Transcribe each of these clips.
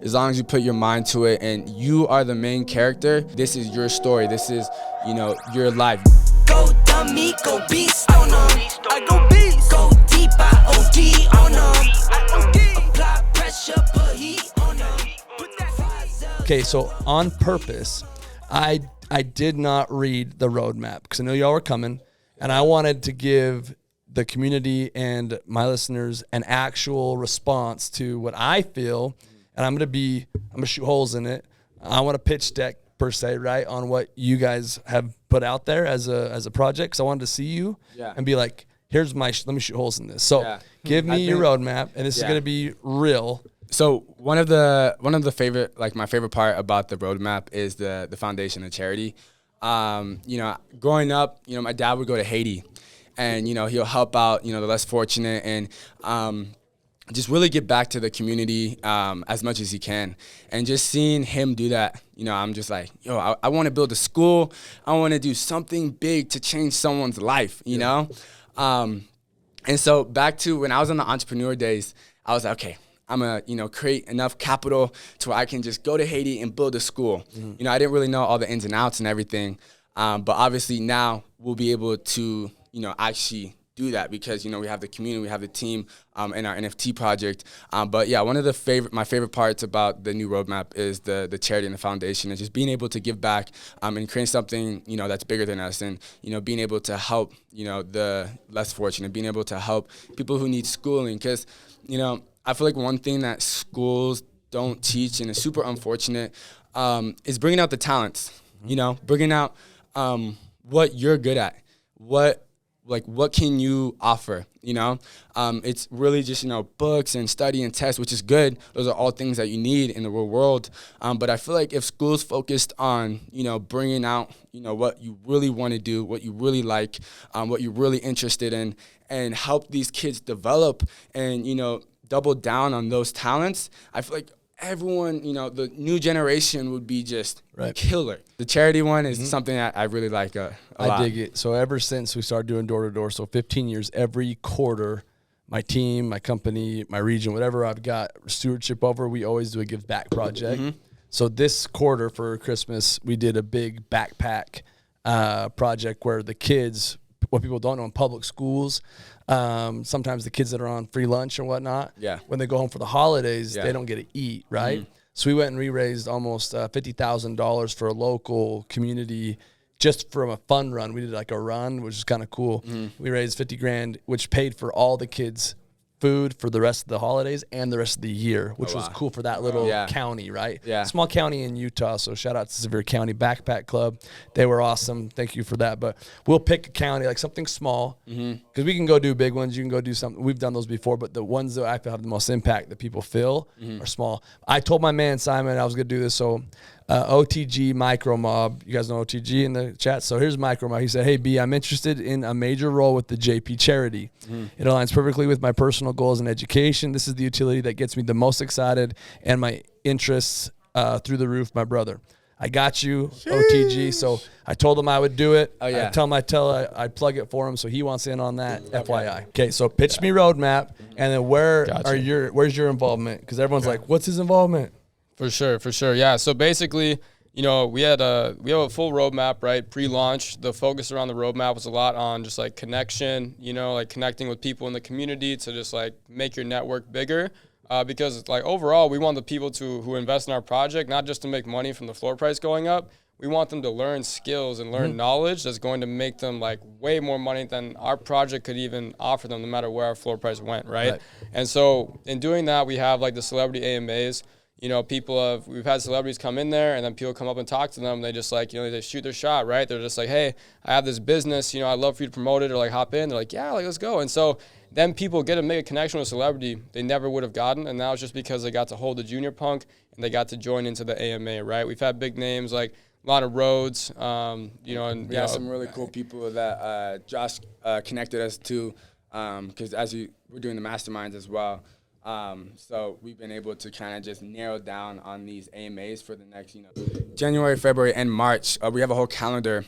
as long as you put your mind to it and you are the main character, this is your story. This is, your life. Go dummy, go beast on them. I go beast. Go deep, I OD on them. I apply pressure, put heat on them. Okay, so on purpose, I did not read the roadmap because I know y'all were coming, and I wanted to give the community and my listeners an actual response to what I feel, and I'm gonna shoot holes in it. I want a pitch deck per se, right, on what you guys have put out there as a project. Because I wanted to see you and be like, here's let me shoot holes in this. So give me your roadmap, and this is gonna be real. So one of the favorite, my favorite part about the roadmap is the foundation of charity. Growing up, my dad would go to Haiti, and he'll help out the less fortunate, and just really get back to the community as much as he can. And just seeing him do that, I'm just like, I want to build a school. I want to do something big to change someone's life, you know? And so back to when I was in the entrepreneur days, I was like, okay, I'm going to, create enough capital to where I can just go to Haiti and build a school. Mm-hmm. I didn't really know all the ins and outs and everything. But obviously now we'll be able to, actually do that because, we have the community, we have the team in our NFT project. But yeah, one of my favorite parts about the new roadmap is the charity and the foundation and just being able to give back and create something, that's bigger than us and, being able to help, the less fortunate, being able to help people who need schooling. Because, I feel like one thing that schools don't teach and is super unfortunate is bringing out the talents, bringing out what you're good at, what can you offer, It's really just, books and study and tests, which is good. Those are all things that you need in the real world. But I feel like if schools focused on, bringing out, what you really want to do, what you really like, what you're really interested in, and help these kids develop and, double down on those talents, I feel like everyone, the new generation would be just killer. The charity one is something that I really like a lot. I dig it. So ever since we started doing door-to-door, so 15 years, every quarter, my team, my company, my region, whatever I've got stewardship over, we always do a give back project. Mm-hmm. So this quarter for Christmas, we did a big backpack project where the kids, what people don't know in public schools, sometimes the kids that are on free lunch and whatnot, when they go home for the holidays, they don't get to eat, right? Mm-hmm. So we went and we raised almost $50,000 for a local community just from a fun run. We did like a run, which is kind of cool. Mm-hmm. We raised $50,000, which paid for all the kids' food for the rest of the holidays and the rest of the year, which was cool for that little county, right? Yeah. Small county in Utah, so shout out to Sevier County Backpack Club. They were awesome. Thank you for that. But we'll pick a county, like something small, because we can go do big ones. You can go do something. We've done those before, but the ones that I feel have the most impact that people feel are small. I told my man Simon I was going to do this, so OTG Micro Mob. You guys know OTG in the chat? So here's Micro Mob. He said, hey, B, I'm interested in a major role with the JP charity. It aligns perfectly with my personal goals in education. This is the utility that gets me the most excited and my interests through the roof, my brother. I got you, OTG. So I told him I would do it. Oh, yeah. I tell him I'd plug it for him, so he wants in on that, FYI. Okay, so pitch me roadmap, and then where's your involvement? Because everyone's like, what's his involvement? For sure. Yeah. So basically, we have a full roadmap, right? Pre-launch. The focus around the roadmap was a lot on just like connection, like connecting with people in the community to just like make your network bigger. Because like overall, we want the people who invest in our project, not just to make money from the floor price going up. We want them to learn skills and learn knowledge that's going to make them like way more money than our project could even offer them, no matter where our floor price went, right? And so in doing that, we have like the celebrity AMAs. We've had celebrities come in there, and then people come up and talk to them. They just like, they shoot their shot, right? They're just like, hey, I have this business, I'd love for you to promote it or like hop in. They're like, yeah, like let's go. And so then people get to make a connection with a celebrity they never would have gotten. And now it's just because they got to hold the Junior Punk and they got to join into the AMA, right? We've had big names like Lana Rhodes, and we have some really cool people that Josh connected us to, because we're doing the masterminds as well. So we've been able to kind of just narrow down on these AMAs for the next, January, February, and March. We have a whole calendar,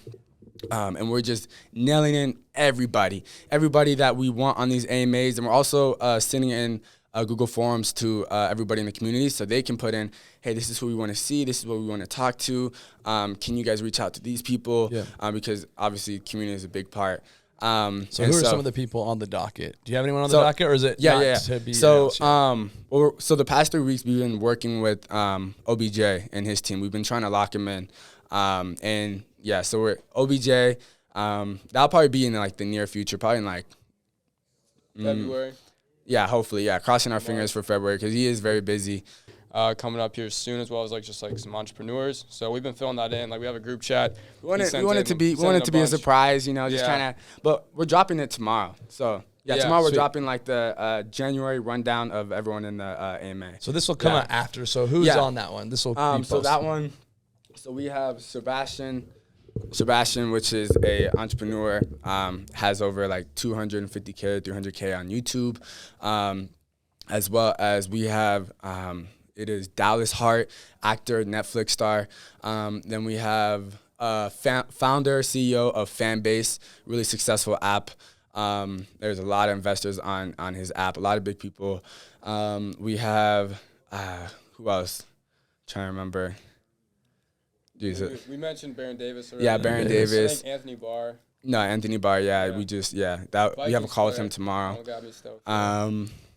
and we're just nailing in everybody that we want on these AMAs. And we're also sending in Google Forms to everybody in the community, so they can put in, hey, this is who we want to see, this is what we want to talk to. Can you guys reach out to these people? Yeah. Because obviously community is a big part. So who are some of the people on the docket? Do you have anyone on the docket, or is it to be so announced yet? so the past 3 weeks we've been working with OBJ and his team. We've been trying to lock him in, and yeah, so we're OBJ. That'll probably be in like the near future, probably in like February. Yeah, hopefully, yeah. Crossing our fingers for February because he is very busy. Coming up here soon, as well as like just like some entrepreneurs. So we've been filling that in. Like we have a group chat. We want it to be a surprise, you know, just kind of. But we're dropping it tomorrow. So yeah, tomorrow we're dropping like the January rundown of everyone in the AMA. So this will come out after. So who's on that one? This will be posted. So that one. So we have Sebastian, which is a entrepreneur, has over like 250K, 300K on YouTube, as well as we have. It is Dallas Hart, actor, Netflix star. Then we have founder, CEO of Fanbase, really successful app. There's a lot of investors on his app, a lot of big people. We have, who else? Trying to remember. Jesus. We mentioned Baron Davis already. Yeah, Baron Davis. I think Anthony Barr. No, Anthony Barr, we have a call with him tomorrow.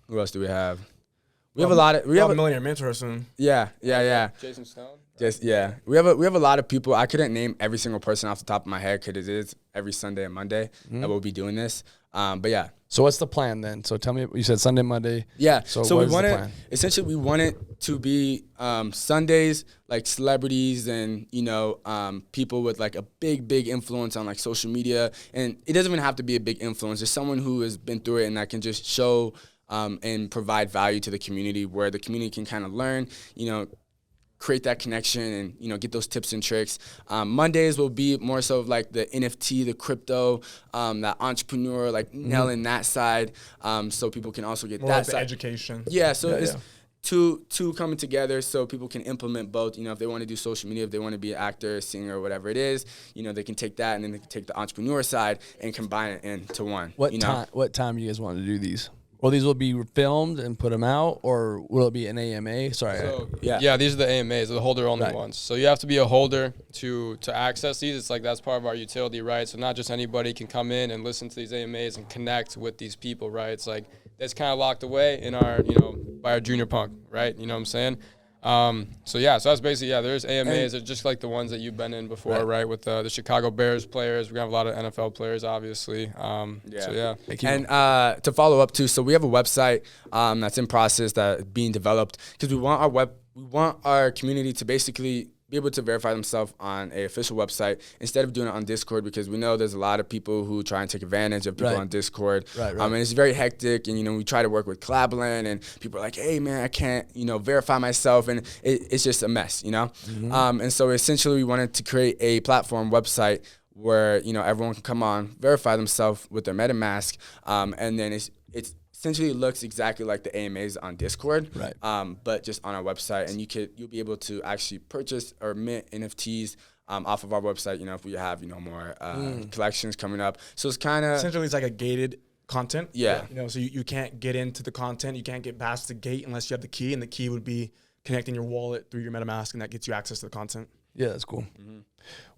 Who else do we have? We have a lot of Millionaire Mentor soon. Yeah. Jason Stone. We have a lot of people. I couldn't name every single person off the top of my head because it is every Sunday and Monday that we'll be doing this. But yeah. So what's the plan then? So tell me, you said Sunday, Monday. Yeah. So we what want is the it. plan? Essentially, we want it to be Sundays, like celebrities and people with like a big influence on like social media, and it doesn't even have to be a big influence. Just someone who has been through it and that can just show. And provide value to the community where the community can kind of learn, create that connection and, get those tips and tricks. Mondays will be more so of like the NFT, the crypto, that entrepreneur, like nailing that side. So people can also get More that like the side. education. Yeah, so it's two coming together so people can implement both. If they want to do social media, if they want to be an actor, singer, whatever it is, they can take that and then they can take the entrepreneur side and combine it into one. What time you guys want to do these? Well, these will be filmed and put them out, or will it be an AMA? Sorry. Yeah, these are the AMAs, the holder-only ones. So you have to be a holder to access these. It's like that's part of our utility, right? So not just anybody can come in and listen to these AMAs and connect with these people, right? It's like it's kind of locked away in our, by our junior punk, right? You know what I'm saying? So that's basically, there's AMAs. They're just like the ones that you've been in before, right? With the Chicago Bears players. We're going to have a lot of NFL players, obviously. And to follow up too, so we have a website that's in process that's being developed because we want our community to basically be able to verify themselves on a official website instead of doing it on Discord because we know there's a lot of people who try and take advantage of people on Discord. And it's very hectic and, we try to work with Collabland and people are like, hey, man, I can't, verify myself. And it's just a mess, And so essentially we wanted to create a platform website where, everyone can come on, verify themselves with their MetaMask. And then it's essentially looks exactly like the AMAs on Discord, but just on our website. And you'll be able to actually purchase or mint NFTs off of our website, if we have, more collections coming up. So it's kind of... Essentially, it's like a gated content. Yeah. So you can't get into the content. You can't get past the gate unless you have the key, and the key would be connecting your wallet through your MetaMask, and that gets you access to the content. Yeah, that's cool.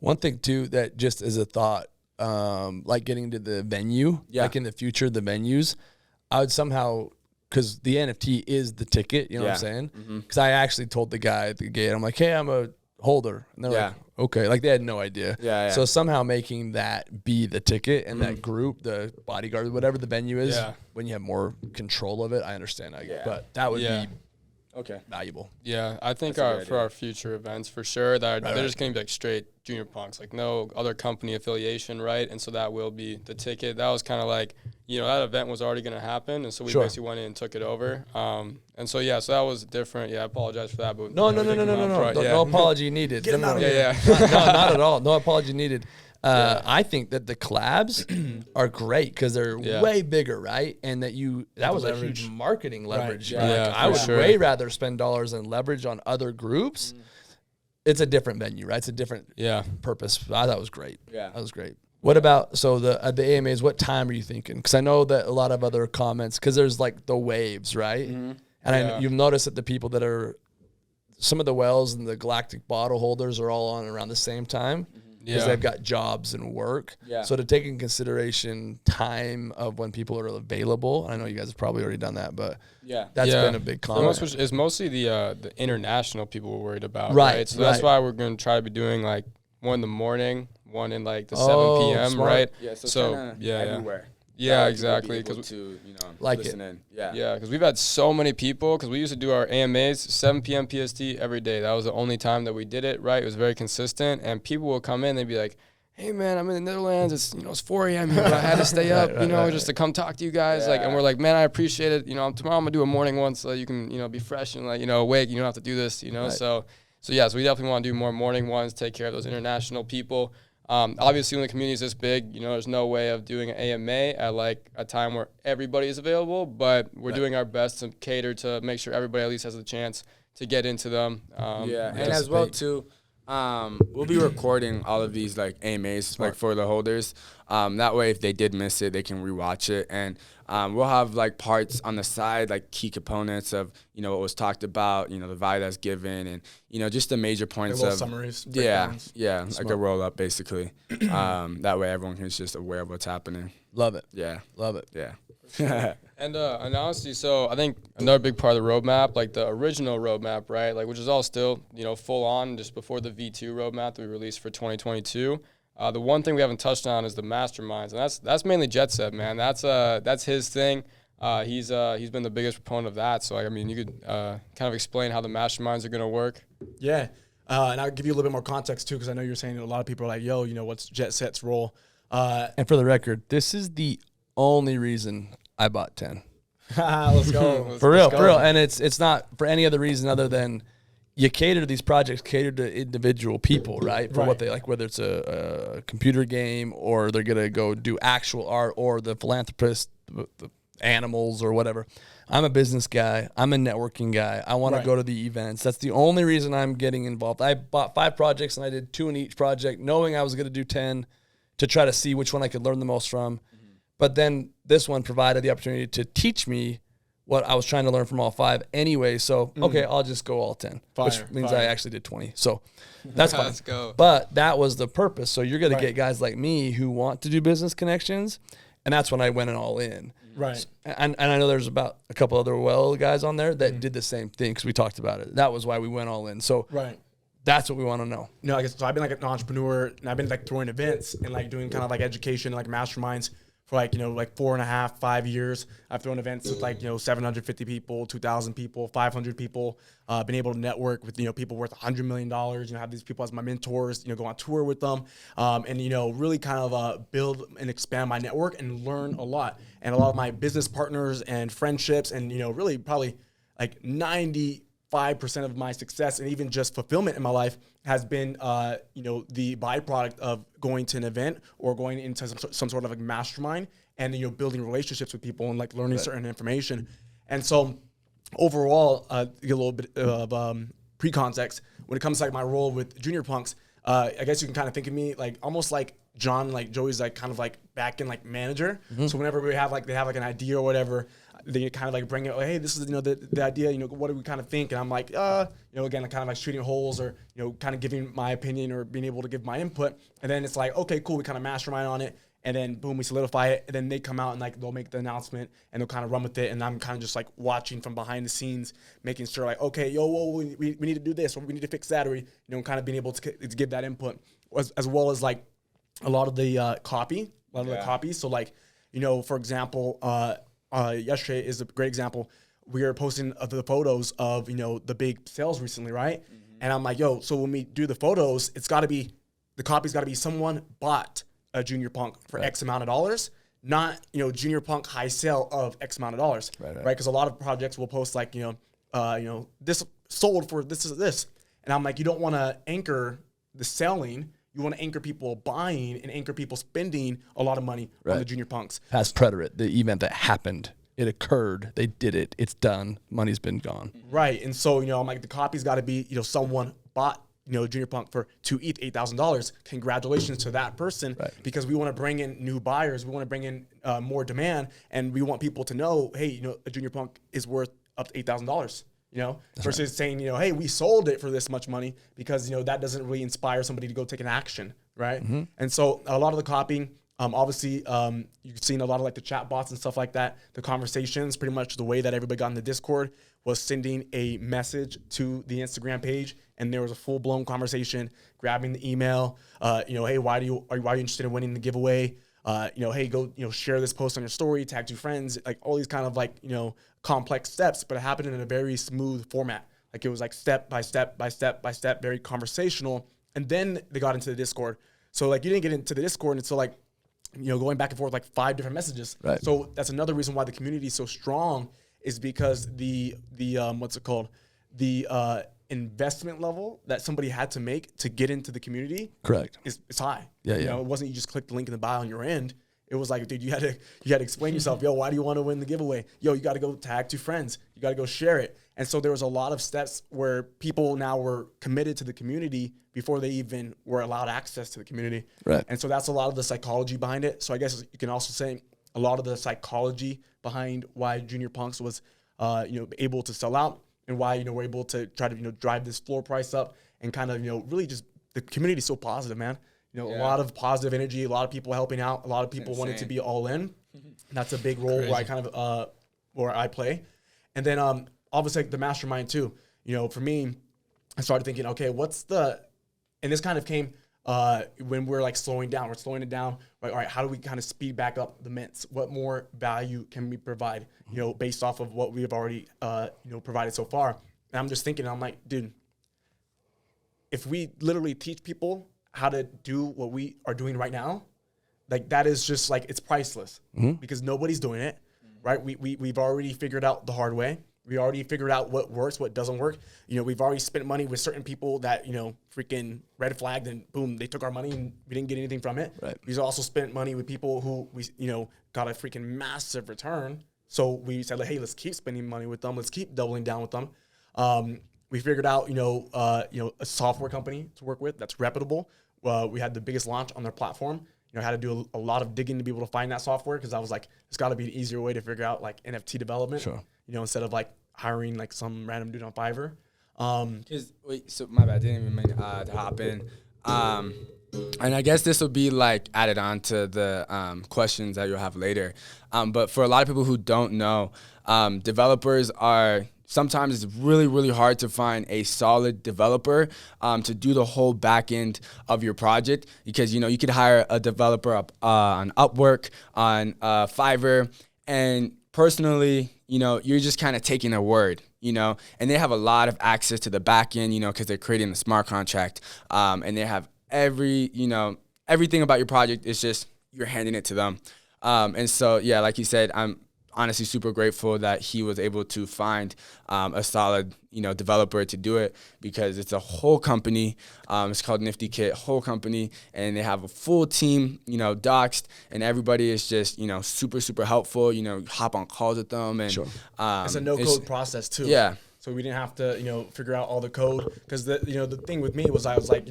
One thing, too, that just as a thought, like getting to the venue, like in the future, the venues, I would somehow, because the NFT is the ticket, you know what I'm saying? Because I actually told the guy at the gate, I'm like, hey, I'm a holder. And they're like, okay. Like they had no idea. So somehow making that be the ticket and that group, the bodyguard, whatever the venue is, when you have more control of it, I understand. But that would be valuable. Yeah, I think for our future events, for sure, they're just going to be like straight junior punks, like no other company affiliation, right? And so that will be the ticket. That was kind of like, that event was already going to happen, and so we basically went in and took it over. And so so that was different. Yeah, I apologize for that. But no apology needed. Get him out of here. No, not at all. No apology needed. I think that the collabs are great because they're way bigger, right? And that was a huge marketing leverage. I would way rather spend dollars and leverage on other groups. It's a different venue, right? It's a different purpose. I thought it was great. Yeah. That was great. What about the AMAs? What time are you thinking? Because I know that a lot of other comments, because there's like the waves, right? And you've noticed that the people that are some of the Wells and the Galactic bottle holders are all on around the same time because they've got jobs and work. Yeah. So to take in consideration time of when people are available, I know you guys have probably already done that, but that's been a big comment. It's mostly the international people we're worried about, right? So that's why we're going to try to be doing like one in the morning, one in like the 7 p.m., smart. right? Yeah, so everywhere. Yeah, exactly. Because to like listen in. Yeah, because we've had so many people. Because we used to do our AMAs 7 p.m. PST every day. That was the only time that we did it. Right, it was very consistent, and people will come in. They'd be like, "Hey, man, I'm in the Netherlands. It's 4 a.m. here, but I had to stay up, just to come talk to you guys." Like, and we're like, "Man, I appreciate it. Tomorrow I'm gonna do a morning one so you can be fresh and like awake. You don't have to do this. So we definitely want to do more morning ones. Take care of those international people. Obviously, when the community is this big, there's no way of doing an AMA at like a time where everybody is available, but we're doing our best to cater to make sure everybody at least has a chance to get into them. And as well too, we'll be recording all of these like AMAs like for the holders. That way, if they did miss it, they can rewatch it, and we'll have like parts on the side, like key components of what was talked about, the value that's given, and just the major points like of summaries. Like a roll up basically. That way, everyone is just aware of what's happening. Love it. Yeah, love it. Yeah. And honestly, so I think another big part of the roadmap, like the original roadmap, right, like which is all still full on just before the V2 roadmap that we released for 2022. The one thing we haven't touched on is the masterminds, and that's mainly Jet Set, man. That's his thing. He's been the biggest proponent of that. So you could kind of explain how the masterminds are going to work. Yeah, and I'll give you a little bit more context too, because I know you're saying a lot of people are like, "Yo, what's Jet Set's role?" And for the record, this is the only reason I bought 10. Let's go. For real. And it's not for any other reason other than you cater to these projects, cater to individual people, right? For what they like, whether it's a computer game or they're going to go do actual art or the philanthropist, the animals or whatever. I'm a business guy. I'm a networking guy. I want to go to the events. That's the only reason I'm getting involved. I bought 5 projects and I did 2 in each project, knowing I was going to do 10 to try to see which one I could learn the most from. But then this one provided the opportunity to teach me what I was trying to learn from all 5 anyway. So, okay, I'll just go all 10, which means I actually did 20. So that's fine. Let's go. But that was the purpose. So you're going to get guys like me who want to do business connections. And that's when I went all in. Right. And I know there's about a couple other guys on there that did the same thing because we talked about it. That was why we went all in. So that's what we want to know. So I've been like an entrepreneur, and I've been like throwing events and like doing kind of like education, like masterminds for like 4.5, 5 years. I've thrown events with like 750 people, 2,000 people, 500 people. Been able to network with people worth $100 million. Have these people as my mentors. Go on tour with them, and really kind of build and expand my network and learn a lot. And a lot of my business partners and friendships, and really probably like 95% of my success and even just fulfillment in my life has been, the byproduct of going to an event or going into some sort of like mastermind and, building relationships with people and like learning certain information. And so overall, get a little bit of pre-context when it comes to like my role with Junior Punks. I guess you can kind of think of me like almost like John, like Joey's like kind of like back end like manager. So whenever we have like, they have like an idea or whatever, they kind of like bring it, like, hey, this is, the idea, what do we kind of think? And I'm like, again, kind of like shooting holes or, kind of giving my opinion or being able to give my input. And then it's like, okay, cool. We kind of mastermind on it. And then boom, we solidify it. And then they come out and like, they'll make the announcement and they'll kind of run with it. And I'm kind of just like watching from behind the scenes, making sure like, okay, we need to do this or we need to fix that, or, kind of being able to give that input as well as like a lot of the copy, the copy. So like, for example, yesterday is a great example. We are posting the photos of, the big sales recently, right? And I'm like, so when we do the photos, the copy's got to be someone bought a Junior Punk for X amount of dollars, not, Junior Punk high sale of X amount of dollars, right? Because a lot of projects will post like, this sold for this. And I'm like, you don't want to anchor the selling. You want to anchor people buying and anchor people spending a lot of money on the Junior Punks. Past Preterate, the event that happened. It occurred. They did it. It's done. Money's been gone. Right. And so, I'm like, the copy's got to be, someone bought, Junior Punk for 2 ETH, $8,000. Congratulations to that person, because we want to bring in new buyers. We want to bring in more demand, and we want people to know, hey, a Junior Punk is worth up to $8,000. Versus saying, hey, we sold it for this much money, because, that doesn't really inspire somebody to go take an action, right? And so a lot of the copying, obviously, you've seen a lot of like the chat bots and stuff like that. The conversations, pretty much the way that everybody got in the Discord was sending a message to the Instagram page, and there was a full blown conversation, grabbing the email, hey, why are you interested in winning the giveaway? Hey, go, share this post on your story, tag 2 friends, like all these kind of like, complex steps, but it happened in a very smooth format. Like it was like step by step by step by step, very conversational. And then they got into the Discord. So like you didn't get into the Discord until like, going back and forth like 5 different messages. Right. So that's another reason why the community is so strong, is because the what's it called? The investment level that somebody had to make to get into the community. Correct. Is high. Yeah. It wasn't you just click the link in the bio on your end. It was like, dude, you had to explain yourself. Yo, why do you want to win the giveaway? Yo, you got to go tag 2 friends. You got to go share it. And so there was a lot of steps where people now were committed to the community before they even were allowed access to the community. Right. And so that's a lot of the psychology behind it. So I guess you can also say a lot of the psychology behind why Junior Punks was, able to sell out, and why, we're able to try to, drive this floor price up, and kind of, really just the community is so positive, man. A lot of positive energy, a lot of people helping out, a lot of people wanting to be all in. That's a big role where I kind of, where I play. And then obviously like the mastermind too. For me, I started thinking, okay, and this kind of came when we're like slowing down. We're slowing it down. Right, all right, how do we kind of speed back up the mints? What more value can we provide, based off of what we have already, provided so far? And I'm just thinking, I'm like, dude, if we literally teach people how to do what we are doing right now, like that is just like, it's priceless, because nobody's doing it, right? We've already figured out the hard way. We already figured out what works, what doesn't work. We've already spent money with certain people that, freaking red flagged, and boom, they took our money and we didn't get anything from it. Right. We've also spent money with people who we, got a freaking massive return. So we said, like, hey, let's keep spending money with them. Let's keep doubling down with them. We figured out, a software company to work with that's reputable. We had the biggest launch on their platform. I had to do a lot of digging to be able to find that software, because I was like, it's got to be an easier way to figure out like NFT development. Sure. Instead of like hiring like some random dude on Fiverr. So my bad, I didn't even mean to hop in. And I guess this will be like added on to the questions that you'll have later. But for a lot of people who don't know, developers are, sometimes it's really, really hard to find a solid developer to do the whole back end of your project, because, you could hire a developer on Upwork, on Fiverr, and personally, you're just kind of taking a word, and they have a lot of access to the back end, because they're creating the smart contract, and they have everything about your project is just, you're handing it to them. And so, yeah, like you said, I'm honestly super grateful that he was able to find a solid, developer to do it, because it's a whole company. It's called Nifty Kit, whole company, and they have a full team, doxed, and everybody is just, super, super helpful. Hop on calls with them, and it's a no-code process too. Yeah. So we didn't have to, figure out all the code, because the thing with me was I was like,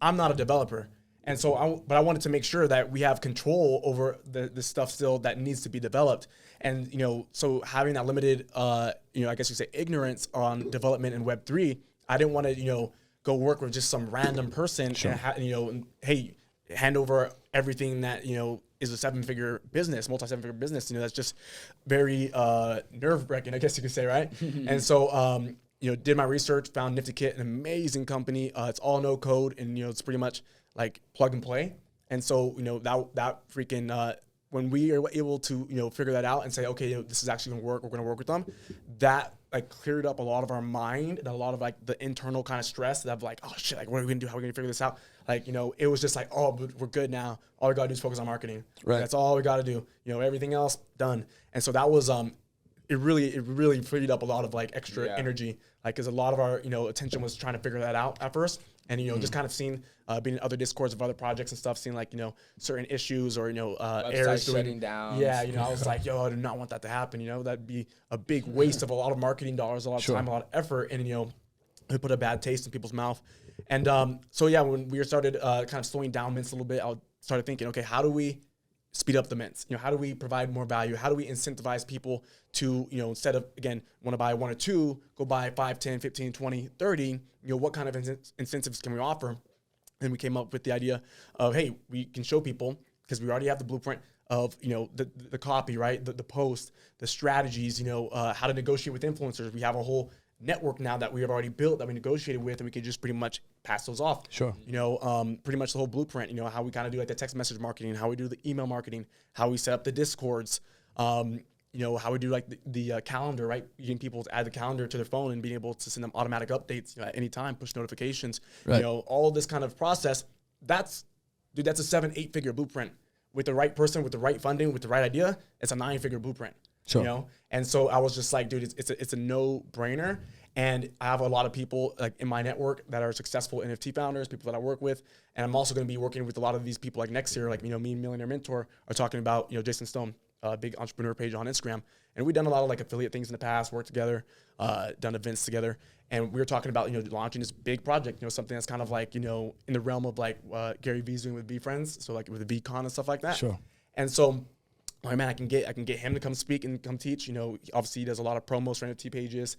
I'm not a developer. And so, I wanted to make sure that we have control over the stuff still that needs to be developed. And, so having that limited, I guess you say ignorance on development in Web3, I didn't want to, go work with just some random person and, hey, hand over everything that, is a multi-7-figure business, that's just very nerve-wracking, I guess you could say, right? And so, did my research, found Nifty Kit, an amazing company. It's all no code, and, it's pretty much like plug and play. And so, that freaking, when we are able to, figure that out and say, okay, this is actually gonna work, we're gonna work with them, that like cleared up a lot of our mind and a lot of like the internal kind of stress of like, oh shit, like what are we gonna do? How are we gonna figure this out? Like, it was just like, oh, we're good now. All we gotta do is focus on marketing. Right. That's all we gotta do. Everything else done. And so that was, it really freed up a lot of like extra energy. Like, cause a lot of our, attention was trying to figure that out at first. And, just kind of seeing, being in other discords of other projects and stuff, seeing like, certain issues or, errors shutting down. Yeah. I was like, yo, I do not want that to happen. That'd be a big waste of a lot of marketing dollars, a lot of time, a lot of effort. And, it put a bad taste in people's mouth. And so yeah, when we started kind of slowing down mints a little bit, I started thinking, okay, how do we speed up the mints? How do we provide more value? How do we incentivize people to, instead of, again, want to buy 1 or 2, go buy 5, 10, 15, 20, 30, what kind of incentives can we offer? And we came up with the idea of, hey, we can show people, because we already have the blueprint of, the copy, right? The post, the strategies, how to negotiate with influencers. We have a whole network now that we have already built that we negotiated with, and we can just pretty much pass those off. Sure. Pretty much the whole blueprint, how we kind of do like the text message marketing, how we do the email marketing, how we set up the Discords, how we do like the calendar, right? Getting people to add the calendar to their phone and being able to send them automatic updates at any time, push notifications, right. All of this kind of process. That's a 7-8 figure blueprint. With the right person, with the right funding, with the right idea, it's a 9-figure blueprint. Sure. And so I was just like, dude, it's a no-brainer. And I have a lot of people like in my network that are successful NFT founders, people that I work with. And I'm also going to be working with a lot of these people like next year, like, me and Millionaire Mentor are talking about, Jason Stone, a big entrepreneur page on Instagram. And we've done a lot of like affiliate things in the past, worked together, done events together. And we were talking about, launching this big project, something that's kind of like, in the realm of like Gary Vee's doing with Friends. So like with the VCon and stuff like that. Sure. And so, man, I can get him to come speak and come teach. Obviously he does a lot of promos for NFT pages.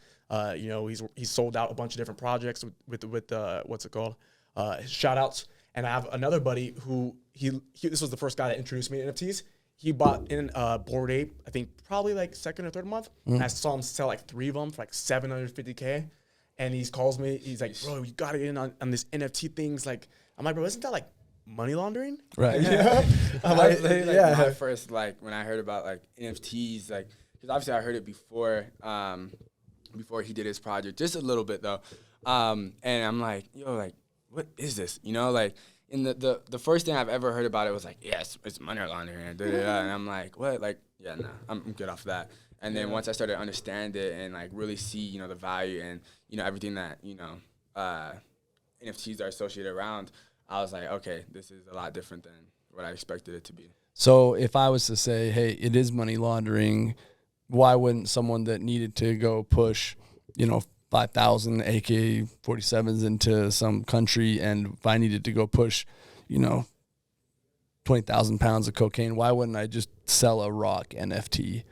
He's sold out a bunch of different projects with what's it called? Shout outs. And I have another buddy who this was the first guy that introduced me to NFTs. He bought in Bored Ape, I think probably like second or third month. And I saw him sell like 3 of them for like $750K. And he calls me, he's like, bro, you got to get in on this NFT things. Like, I'm like, bro, isn't that like money laundering? Right. I'm like, my first, like, when I heard about like NFTs, like, because obviously I heard it before he did his project, just a little bit though. And I'm like, yo, like, what is this? Like, in the first thing I've ever heard about it was like, yes, it's money laundering, and I'm like, what? Like, yeah, nah, I'm good off that. And then once I started to understand it and like really see, the value and, everything that, NFTs are associated around, I was like, okay, this is a lot different than what I expected it to be. So if I was to say, hey, it is money laundering, why wouldn't someone that needed to go push, 5,000 AK-47s into some country, and if I needed to go push, 20,000 pounds of cocaine, why wouldn't I just sell a rock NFT?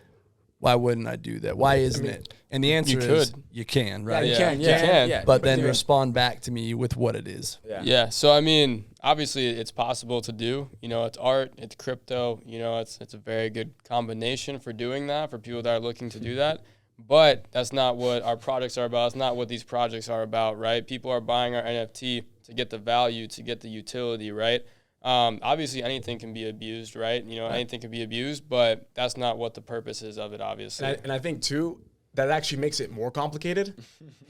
Why wouldn't I do that? Why isn't it? And the answer is you can, right? Yeah, you can. Yeah. But then respond back to me with what it is. Yeah. So, I mean, obviously it's possible to do. It's art, it's crypto. It's a very good combination for doing that, for people that are looking to do that. But that's not what our products are about. It's not what these projects are about, right? People are buying our NFT to get the value, to get the utility, right? Obviously anything can be abused, right? Anything can be abused, but that's not what the purpose is of it, obviously. And I think too, that actually makes it more complicated.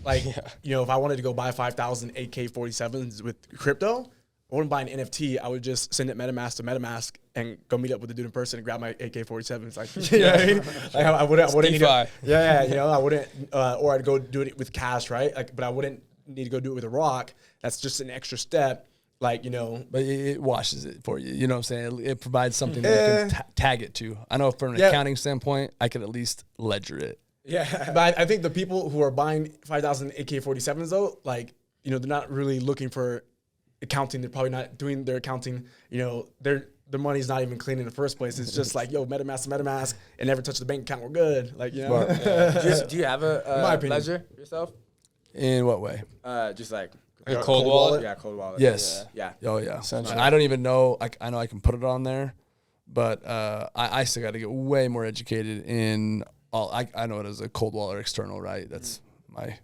Like, if I wanted to go buy 5,000 AK-47s with crypto, I wouldn't buy an NFT. I would just send it MetaMask to MetaMask and go meet up with the dude in person and grab my AK-47s. Like, you know what I mean? Like, I wouldn't need to, I wouldn't, or I'd go do it with cash, right? Like, but I wouldn't need to go do it with a rock. That's just an extra step. Like, But it washes it for you. You know what I'm saying? It provides something that you can tag it to. I know from an accounting standpoint, I could at least ledger it. Yeah. But I think the people who are buying 5,000 AK-47s, though, like, they're not really looking for accounting. They're probably not doing their accounting. Their money's not even clean in the first place. It's just like, yo, MetaMask, and never touch the bank account. We're good. Like, Do you have a ledger yourself? In what way? Just like a cold wallet? Yeah, cold wallet. Yes. Yeah. Oh, yeah. Essentially. I don't even know. I know I can put it on there, but I still got to get way more educated in all. I know it as a cold wallet or external, right? That's my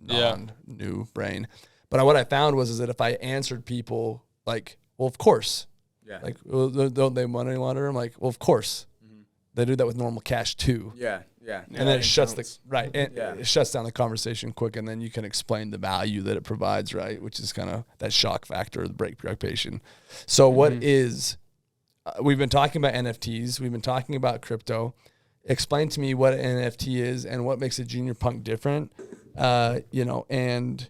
non-new brain. But what I found was that if I answered people like, well, of course. Yeah. Like, well, don't they money launder? I'm like, well, of course. They do that with normal cash too. Yeah. And then it shuts it shuts down the conversation quick, and then you can explain the value that it provides, right? Which is kind of that shock factor, the break preoccupation. So what is? We've been talking about NFTs. We've been talking about crypto. Explain to me what an NFT is and what makes a Junior Punk different. And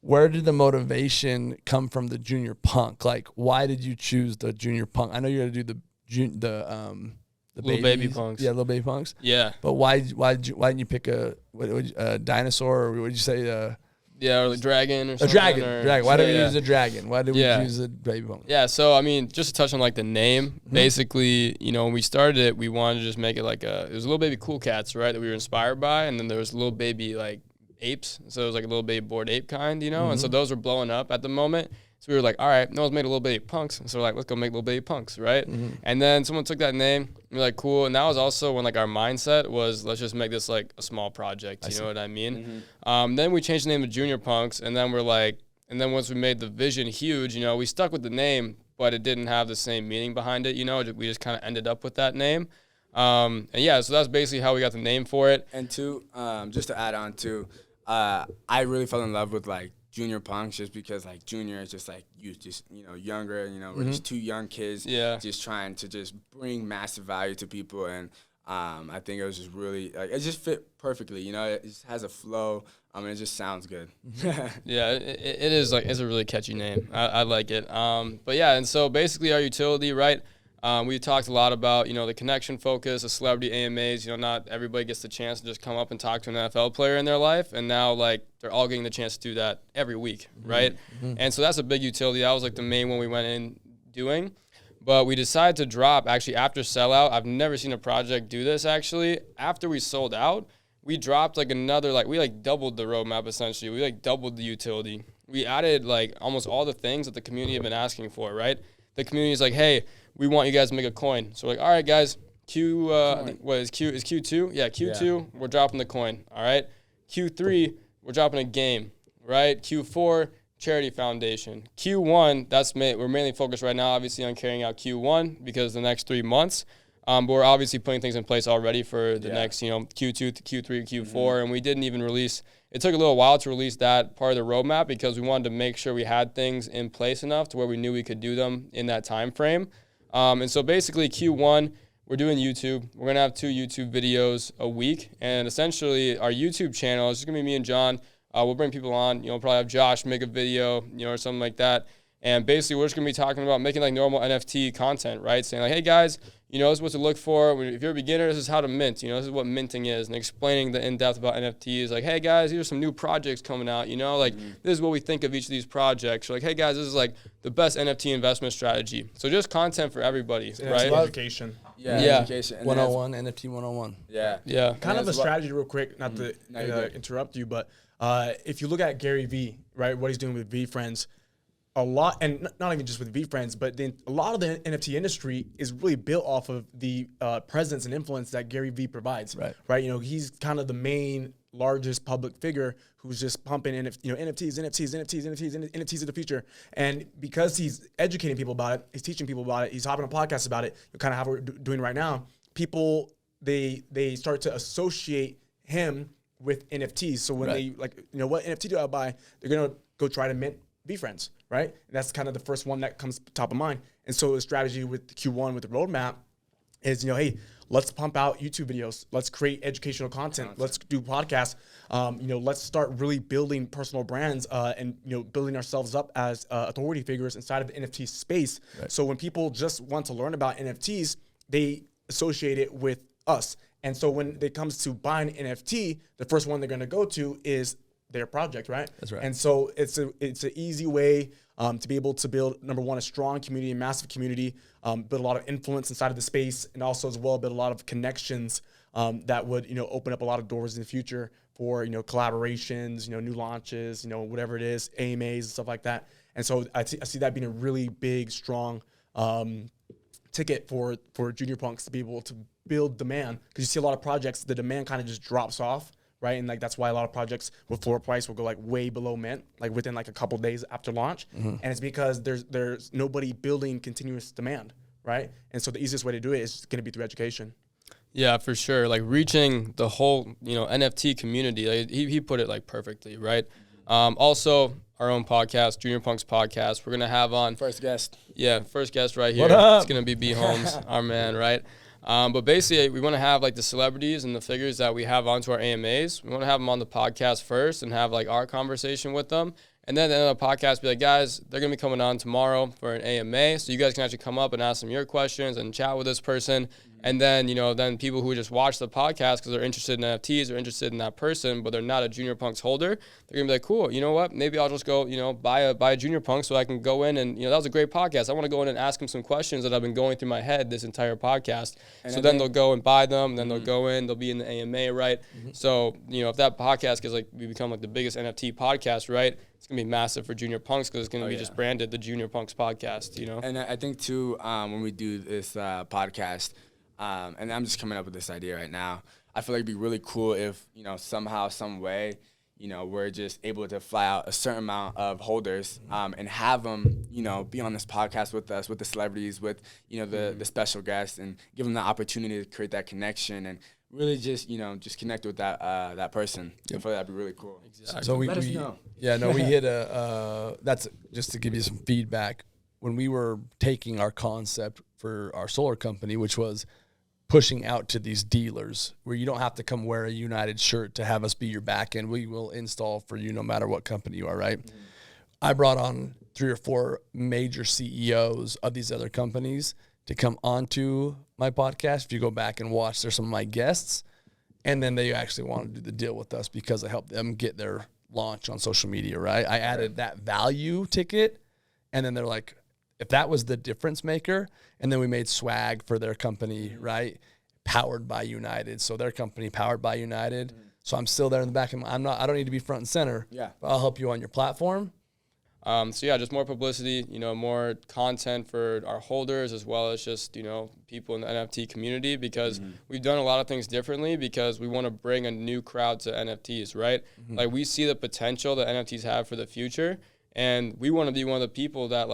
where did the motivation come from? The Junior Punk, like, why did you choose the Junior Punk? I know you're gonna do the Little baby punks. Yeah, little baby punks. Yeah. But why didn't you pick a dinosaur, or what did you say? Yeah, or like dragon or A something. dragon. Or, Dragon. Why do we yeah. use a dragon? Why do we Yeah. use a baby bump? Yeah, so I mean, just to touch on like the name, basically, you know, when we started it, we wanted to just make it like it was little baby cool cats, right, that we were inspired by, and then there was little baby like apes, so it was like a little baby bored ape kind, you know, and so those were blowing up at the moment. So we were like, all right, no one's made a little baby punks, so we're like, let's go make little baby punks, right? And then someone took that name, and we were like, cool, and that was also when like our mindset was, let's just make this like a small project, you know what I mean? Then we changed the name to Junior Punks, and then we're like, and then once we made the vision huge, you know, we stuck with the name, but it didn't have the same meaning behind it, you know, we just kind of ended up with that name. And yeah, so that's basically how we got the name for it. And two, just to add on too, I really fell in love with like Junior Punks just because like Junior is just like younger, you know, we're just two young kids, just trying to just bring massive value to people, and I think it was just really like it just fit perfectly, you know, it just has a flow, and it just sounds good. Yeah, it is like it's a really catchy name. I like it. But yeah, and so basically our utility, right? We talked a lot about, you know, the connection focus, the celebrity AMAs. You know, not everybody gets the chance to just come up and talk to an NFL player in their life, and now like they're all getting the chance to do that every week, right? And so that's a big utility. That was like the main one we went in doing. But we decided to drop actually after sellout. I've never seen a project do this actually. After we sold out, we dropped like another, like we like doubled the roadmap essentially. We like doubled the utility. We added like almost all the things that the community had been asking for, right? The community is like, hey, we want you guys to make a coin. So we're like, all right, guys, what is Q2? Yeah, Q2, we're dropping the coin, all right? Q3, we're dropping a game, right? Q4, charity foundation. Q1, we're mainly focused right now, obviously, on carrying out Q1 because the next 3 months. But we're obviously putting things in place already for the next, you know, Q2 to Q3, Q4, and we didn't even release. It took a little while to release that part of the roadmap because we wanted to make sure we had things in place enough to where we knew we could do them in that time frame. And so basically Q1, we're doing YouTube. We're going to have 2 YouTube videos a week. And essentially our YouTube channel is just going to be me and John. We'll bring people on, you know, probably have Josh make a video, you know, or something like that. And basically we're just going to be talking about making like normal NFT content, right? Saying like, hey guys, you know, this is what to look for. If you're a beginner, this is how to mint. You know, this is what minting is, and explaining the in-depth about NFTs. Like, hey guys, these are some new projects coming out. You know, like this is what we think of each of these projects. Or like, hey guys, this is like the best NFT investment strategy. So just content for everybody, right? Education. Yeah. Yeah. 101, NFT 101. Yeah. Kind of a strategy real quick, not to interrupt you, but if you look at Gary Vee, right, what he's doing with VeeFriends, a lot, and not even just with VeeFriends, but then a lot of the NFT industry is really built off of the presence and influence that Gary Vee provides. Right. You know, he's kind of the main, largest public figure who's just pumping NFTs of the future. And because he's educating people about it, he's teaching people about it, he's hopping on podcasts about it, kind of how we're doing right now. People they start to associate him with NFTs. So when they like, you know, what NFT do I buy? They're gonna go try to mint VeeFriends, right? And that's kind of the first one that comes top of mind. And so the strategy with Q1 with the roadmap is, you know, hey, let's pump out YouTube videos. Let's create educational content. Let's do podcasts. You know, let's start really building personal brands and, you know, building ourselves up as authority figures inside of the NFT space. So when people just want to learn about NFTs, they associate it with us. And so when it comes to buying NFT, the first one they're going to go to is their project, right? That's right. And so it's an easy way to be able to build, number one, a strong community, a massive community, build a lot of influence inside of the space, and also as well build a lot of connections that would, you know, open up a lot of doors in the future for, you know, collaborations, you know, new launches, you know, whatever it is, AMAs and stuff like that. And so I see that being a really big, strong ticket for Junior Punks to be able to build demand, because you see a lot of projects, the demand kind of just drops off. Right, and like that's why a lot of projects with floor price will go like way below mint, like within like a couple days after launch, and it's because there's nobody building continuous demand, right? And so the easiest way to do it is going to be through education. Yeah, for sure. Like reaching the whole, you know, NFT community. Like he put it like perfectly, right? Also, our own podcast, Junior Punks podcast. We're gonna have on First guest. Yeah, first guest right here. What up? It's gonna be B.Holmes, our man, right? But basically, we want to have like the celebrities and the figures that we have onto our AMAs. We want to have them on the podcast first and have like our conversation with them. And then at the end of the podcast, be like, guys, they're going to be coming on tomorrow for an AMA. So you guys can actually come up and ask them your questions and chat with this person. And then, then people who just watch the podcast because they're interested in NFTs or interested in that person, but they're not a Junior Punks holder, they're going to be like, cool, you know what? Maybe I'll just go, buy a Junior Punk so I can go in and, that was a great podcast. I want to go in and ask them some questions that I've been going through my head this entire podcast. And so then they'll go and buy them. Then they'll go in, they'll be in the AMA, right? So, if that podcast is we become the biggest NFT podcast, right? It's going to be massive for Junior Punks because it's going to be just branded the Junior Punks podcast, And I think too, when we do this podcast, and I'm just coming up with this idea right now, I feel like it'd be really cool if, somehow, some way, we're just able to fly out a certain amount of holders and have them, be on this podcast with us, with the celebrities, with, the special guests, and give them the opportunity to create that connection and really just, just connect with that person. I feel like that'd be really cool. Exactly. So we know. Yeah, no, we hit that's just to give you some feedback. When we were taking our concept for our solar company, which was pushing out to these dealers where you don't have to come wear a United shirt to have us be your back end. We will install for you no matter what company you are, right? I brought on 3 or 4 major CEOs of these other companies to come onto my podcast. If you go back and watch, there's some of my guests. And then they actually wanted to do the deal with us because I helped them get their launch on social media, right? I added that value ticket. And then they're like, if that was the difference maker, and then we made swag for their company, right? Powered by United. So their company powered by United. So I'm still there in the back of my, I don't need to be front and center. Yeah. But I'll help you on your platform. So yeah, just more publicity, more content for our holders as well as just, people in the NFT community because we've done a lot of things differently because we want to bring a new crowd to NFTs, right? Like we see the potential that NFTs have for the future and we want to be one of the people that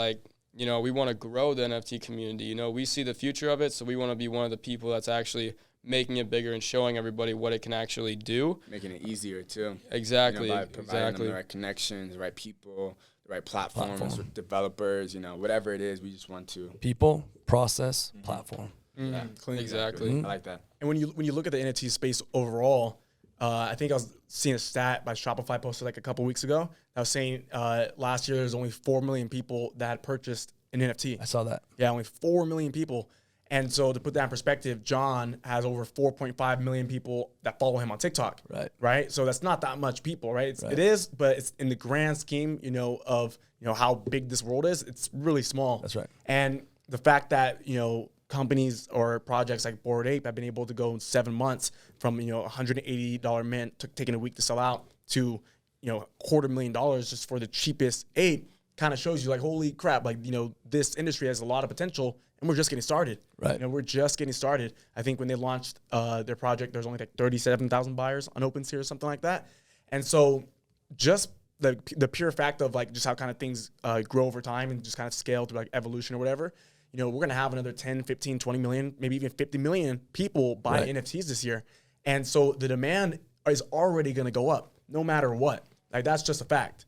we want to grow the NFT community. We see the future of it, so we want to be one of the people that's actually making it bigger and showing everybody what it can actually do. Making it easier, too. Exactly. By providing them the right connections, the right people, the right platforms, with developers, whatever it is, we just want to. People, process, platform. Yeah, exactly. I like that. And when you look at the NFT space overall, I think I was seeing a stat by Shopify posted a couple weeks ago. I was saying last year there's only 4 million people that had purchased an NFT. I saw that. Yeah, only 4 million people. And so to put that in perspective, John has over 4.5 million people that follow him on TikTok. Right. So that's not that much people, right? It is, but it's in the grand scheme, of how big this world is. It's really small. That's right. And the fact that companies or projects like Bored Ape have been able to go in 7 months from $180 mint taking a week to sell out to $250,000 just for the cheapest ape kind of shows you holy crap, this industry has a lot of potential and we're just getting started. Right. We're just getting started. I think when they launched their project, there's only 37,000 buyers on OpenSea or something like that. And so just the pure fact of just how kind of things grow over time and just kind of scale through evolution or whatever, we're going to have another 10, 15, 20 million, maybe even 50 million people buy NFTs this year. And so the demand is already going to go up no matter what. That's just a fact.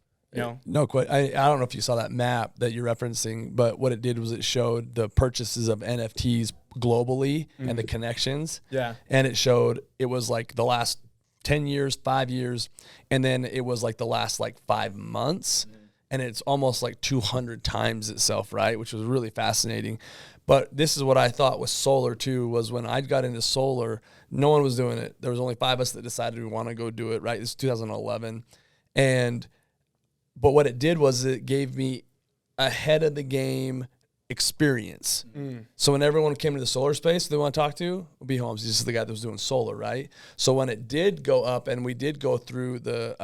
No, quite. I don't know if you saw that map that you're referencing, but what it did was it showed the purchases of NFTs globally and the connections. Yeah. And it showed it was the last 10 years, 5 years, and then it was the last 5 months. And it's almost 200 times itself, right? Which was really fascinating. But this is what I thought was solar too, was when I got into solar, no one was doing it. There was only 5 of us that decided we want to go do it, right? This is 2011. But what it did was it gave me ahead of the game experience. So when everyone came to the solar space they want to talk to, B.Holmes, this is the guy that was doing solar, right? So when it did go up and we did go through the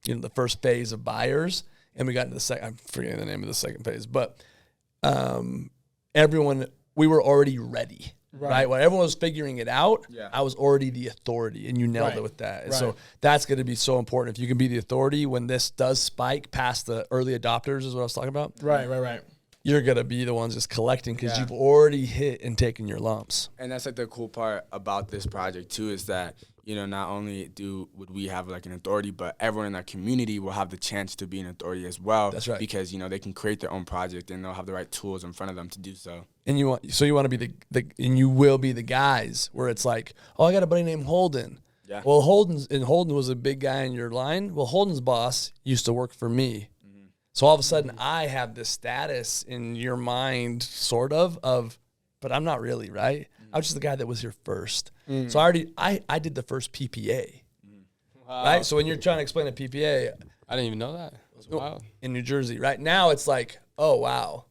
the first phase of buyers and we got into the second, I'm forgetting the name of the second phase, but we were already ready. Right. When everyone was figuring it out, I was already the authority, and you nailed it with that. And so that's going to be so important. If you can be the authority when this does spike past the early adopters, is what I was talking about. Right. You're going to be the ones just collecting because you've already hit and taken your lumps. And that's the cool part about this project too, is that not only would we have an authority, but everyone in that community will have the chance to be an authority as well. That's right. Because they can create their own project and they'll have the right tools in front of them to do so. And you want to be and you will be the guys where it's I got a buddy named Holden. Yeah. Well, Holden was a big guy in your line. Well, Holden's boss used to work for me. So all of a sudden I have this status in your mind, sort of, but I'm not really, right? I was just the guy that was here first. So I did the first PPA. Wow. Right? So when you're trying to explain a PPA I didn't even know that. It was wild. in New Jersey, right now it's like, oh, wow,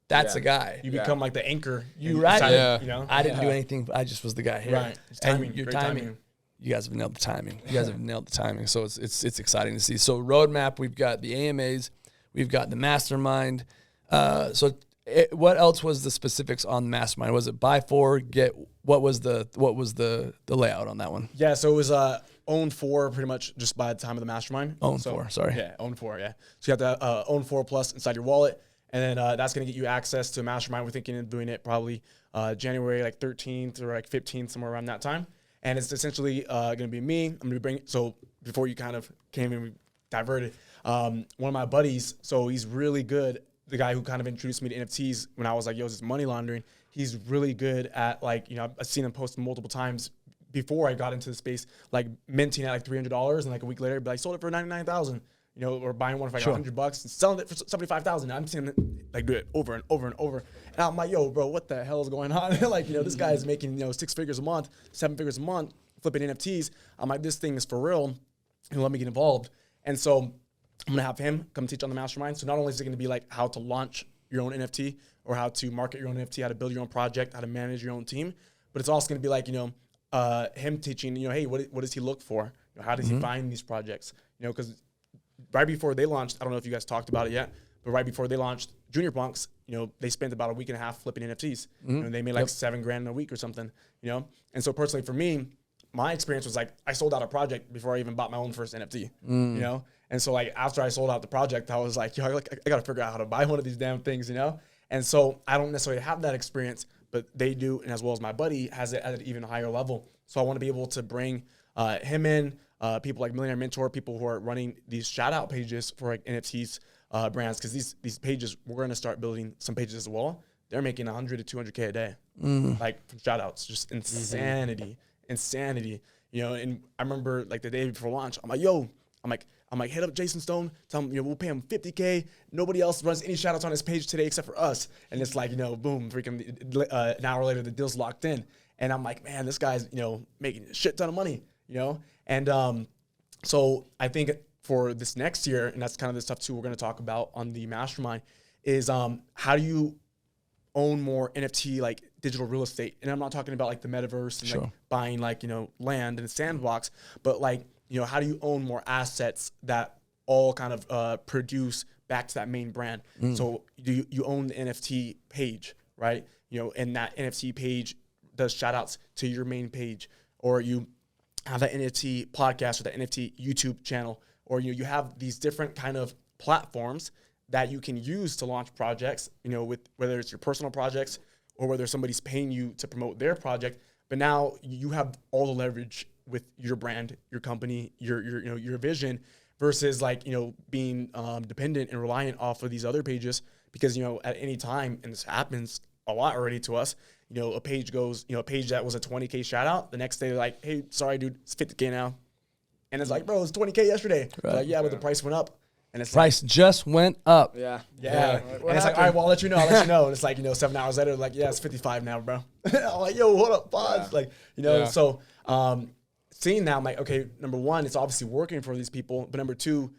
that's a guy. You become like the anchor. You right? Yeah. You know? I didn't do anything. I just was the guy here. Right. It's And timing. your Great timing. You guys have nailed the timing. You guys have nailed the timing. So it's exciting to see. So roadmap, we've got the AMAs, we've got the mastermind. What else was the specifics on the mastermind? Was it buy four, get? What was the layout on that one? Yeah, so it was own four pretty much just by the time of the mastermind. Own four, sorry. Yeah, own four, yeah. So you have to own 4+ inside your wallet, and then that's going to get you access to a mastermind. We're thinking of doing it probably January like 13th or like 15th, somewhere around that time. And it's essentially going to be me. I'm going to bring, so before you kind of came in, we diverted. One of my buddies, so he's really good, the guy who kind of introduced me to NFTs when I was like, yo, this is money laundering. He's really good at like, you know, I've seen him post multiple times before I got into the space, like minting at like $300, and like a week later, but I sold it for $99,000, you know, or buying one for like $100 and selling it for $75,000. I'm seeing it like do it over and over and over. And I'm like, yo, bro, what the hell is going on? Like, you know, this guy is making, you know, 6 figures a month, 7 figures a month, flipping NFTs. I'm like, this thing is for real, and let me get involved. And so I'm gonna have him come teach on the mastermind. So not only is it gonna be like how to launch your own NFT or how to market your own NFT, how to build your own project, how to manage your own team, but it's also gonna be like, you know, him teaching, you know, hey, what does he look for? You know, how does he find these projects? You know, because right before they launched, I don't know if you guys talked about it yet, but right before they launched Junior Punks, you know, they spent about a week and a half flipping NFTs. You know, they made like $7,000 in a week or something, you know? And so personally for me, my experience was like, I sold out a project before I even bought my own first NFT, you know? And so like, after I sold out the project, I was like, yo, I got to figure out how to buy one of these damn things, you know? And so I don't necessarily have that experience, but they do. And as well as my buddy has it at an even higher level. So I want to be able to bring him in, people like Millionaire Mentor, people who are running these shout out pages for like NFTs brands. Cause these pages, we're going to start building some pages as well. They're making 100 to 200K a day, like from shout outs, just insanity. You know, and I remember like the day before launch, I'm like, yo, I'm like, hit up Jason Stone, tell him, you know, we'll pay him 50K. Nobody else runs any shout outs on his page today except for us. And it's like, you know, boom, freaking an hour later, the deal's locked in. And I'm like, man, this guy's, you know, making a shit ton of money, you know? And so I think for this next year, and that's kind of the stuff too we're going to talk about on the mastermind, is how do you own more NFT, like digital real estate? And I'm not talking about like the metaverse and like buying like, you know, land in a sandbox, but like, you know, how do you own more assets that all kind of produce back to that main brand? So you own the NFT page, right? You know, and that NFT page does shout outs to your main page, or you have that NFT podcast or that NFT YouTube channel, or you have these different kind of platforms that you can use to launch projects, you know, with whether it's your personal projects or whether somebody's paying you to promote their project. But now you have all the leverage with your brand, your company, your vision, versus like, you know, being dependent and reliant off of these other pages, because, you know, at any time, and this happens a lot already to us, you know, a page goes, you know, a page that was a 20K shout out, the next day they're like, hey, sorry, dude, it's 50K now. And it's like, bro, it's 20K yesterday. Right. Like, yeah, but the price went up. And it's Price just went up. Yeah. And it's like, all right, well, I'll let you know. And it's like, you know, 7 hours later, like, yeah, it's 55 now, bro. I'm like, yo, hold up, pause. Like, you know, so seeing that, I'm like, okay, number one, it's obviously working for these people. But number two,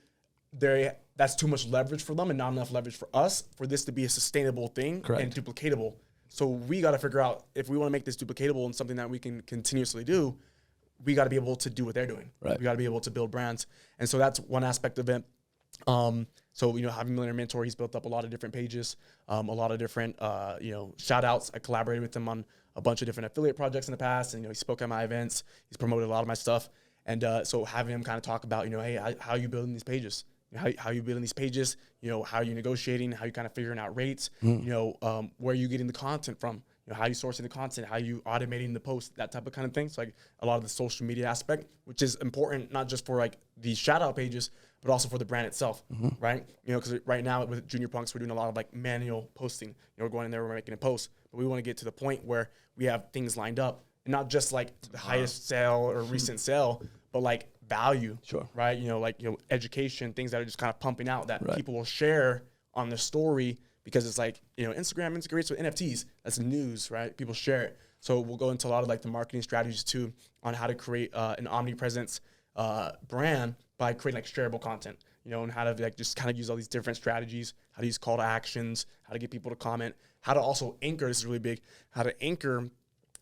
that's too much leverage for them and not enough leverage for us for this to be a sustainable thing and duplicatable. So we got to figure out, if we want to make this duplicatable and something that we can continuously do, we got to be able to do what they're doing. Right. We got to be able to build brands. And so that's one aspect of it. So, you know, having Millionaire Mentor, he's built up a lot of different pages, a lot of different, you know, shout outs. I collaborated with him on a bunch of different affiliate projects in the past. And, you know, he spoke at my events. He's promoted a lot of my stuff. And so having him kind of talk about, you know, hey, how are you building these pages? How you building these pages? You know, how are you negotiating? How you kind of figuring out rates? You know, where are you getting the content from? You know, how are you sourcing the content? How are you automating the post? That type of kind of thing. So like a lot of the social media aspect, which is important, not just for like these shout out pages, but also for the brand itself, right? You know, because right now with Junior Punks, we're doing a lot of like manual posting. You know, we're going in there, we're making a post, but we want to get to the point where we have things lined up, and not just like the highest sale or recent sale, but like value, right? You know, like, you know, education, things that are just kind of pumping out that people will share on their story because it's like, Instagram integrates with NFTs. That's news, right? People share it. So we'll go into a lot of like the marketing strategies too on how to create an omnipresence brand by creating like shareable content, and how to like just kind of use all these different strategies, how to use call to actions, how to get people to comment, how to also anchor, this is really big, how to anchor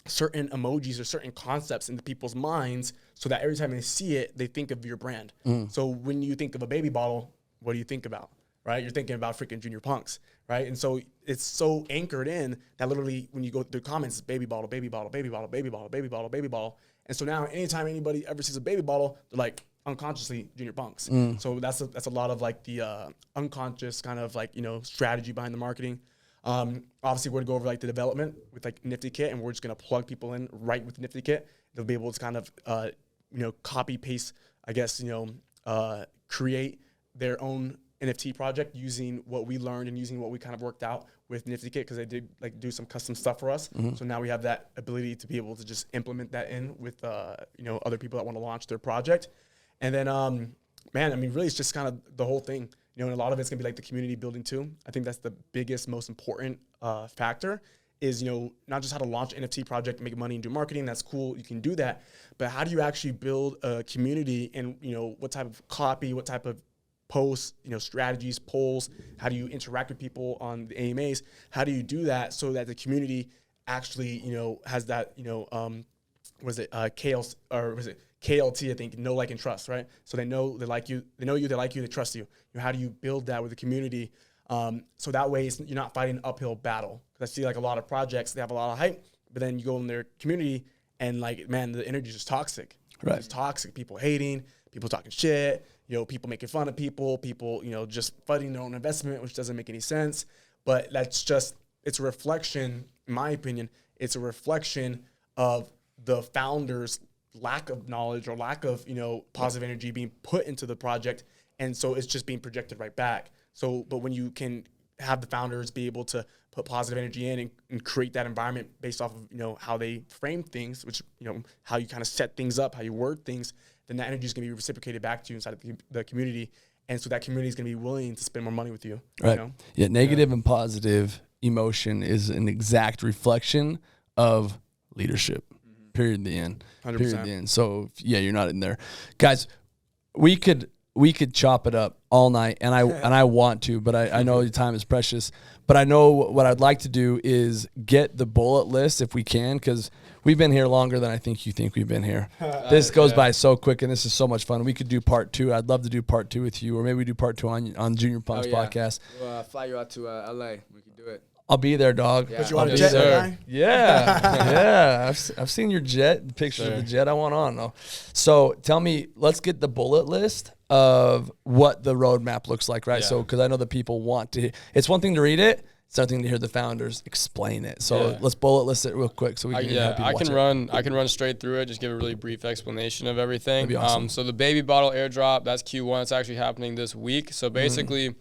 certain emojis or certain concepts into people's minds so that every time they see it, they think of your brand. So when you think of a baby bottle, what do you think about, right? You're thinking about freaking Junior Punks, right? And so it's so anchored in that literally when you go through comments, it's baby bottle, baby bottle, baby bottle, baby bottle, baby bottle, baby bottle. And so now anytime anybody ever sees a baby bottle, they're like unconsciously Junior Punks. So that's a lot of like the unconscious kind of like, strategy behind the marketing. Obviously we're gonna go over like the development with like Nifty Kit, and we're just gonna plug people in right with Nifty Kit. They'll be able to kind of, copy paste, I guess, create their own NFT project using what we learned and using what we kind of worked out with Nifty Kit, because they did like do some custom stuff for us. So now we have that ability to be able to just implement that in with, other people that want to launch their project. And then, really it's just kind of the whole thing. And a lot of it's gonna be like the community building too. I think that's the biggest, most important factor is, not just how to launch an NFT project, make money and do marketing. That's cool, you can do that. But how do you actually build a community, and, what type of copy, what type of posts, strategies, polls, how do you interact with people on the AMAs? How do you do that so that the community actually, has that, KLT, I think, know, like, and trust, right? So they know, they like you, they like you, they trust you. How do you build that with the community? So that way you're not fighting an uphill battle. Because I see like a lot of projects, they have a lot of hype, but then you go in their community and like, man, the energy is just toxic. Right. It's toxic. People hating, people talking shit, people making fun of people, just fighting their own investment, which doesn't make any sense. But that's just, it's a reflection, in my opinion, it's a reflection of the founders' lack of knowledge or lack of, positive energy being put into the project. And so it's just being projected right back. So, but when you can have the founders be able to put positive energy in and create that environment based off of, how they frame things, which, how you kind of set things up, how you word things, then that energy is going to be reciprocated back to you inside of the community. And so that community is going to be willing to spend more money with you. Right. Yeah. Negative and positive emotion is an exact reflection of leadership. Period. The end. 100%. Period. The end. So yeah, you're not in there, guys. We could chop it up all night, and I want to, but I know the time is precious. But I know what I'd like to do is get the bullet list if we can, because we've been here longer than I think you think we've been here. This goes by so quick, and this is so much fun. We could do part 2. I'd love to do part 2 with you, or maybe we do part 2 on Junior Punks podcast. We'll fly you out to LA. We can do it. I'll be there, dog. Yeah. But you want a jet, guy? Yeah, yeah. I've seen your jet, pictures of the jet. I want on though. So tell me, let's get the bullet list of what the roadmap looks like, right? Yeah. So because I know that people want to. It's one thing to read it. It's another thing to hear the founders explain it. So let's bullet list it real quick so we can. I can run straight through it. Just give a really brief explanation of everything. That'd be awesome. So the baby bottle airdrop, that's Q1. It's actually happening this week. So basically.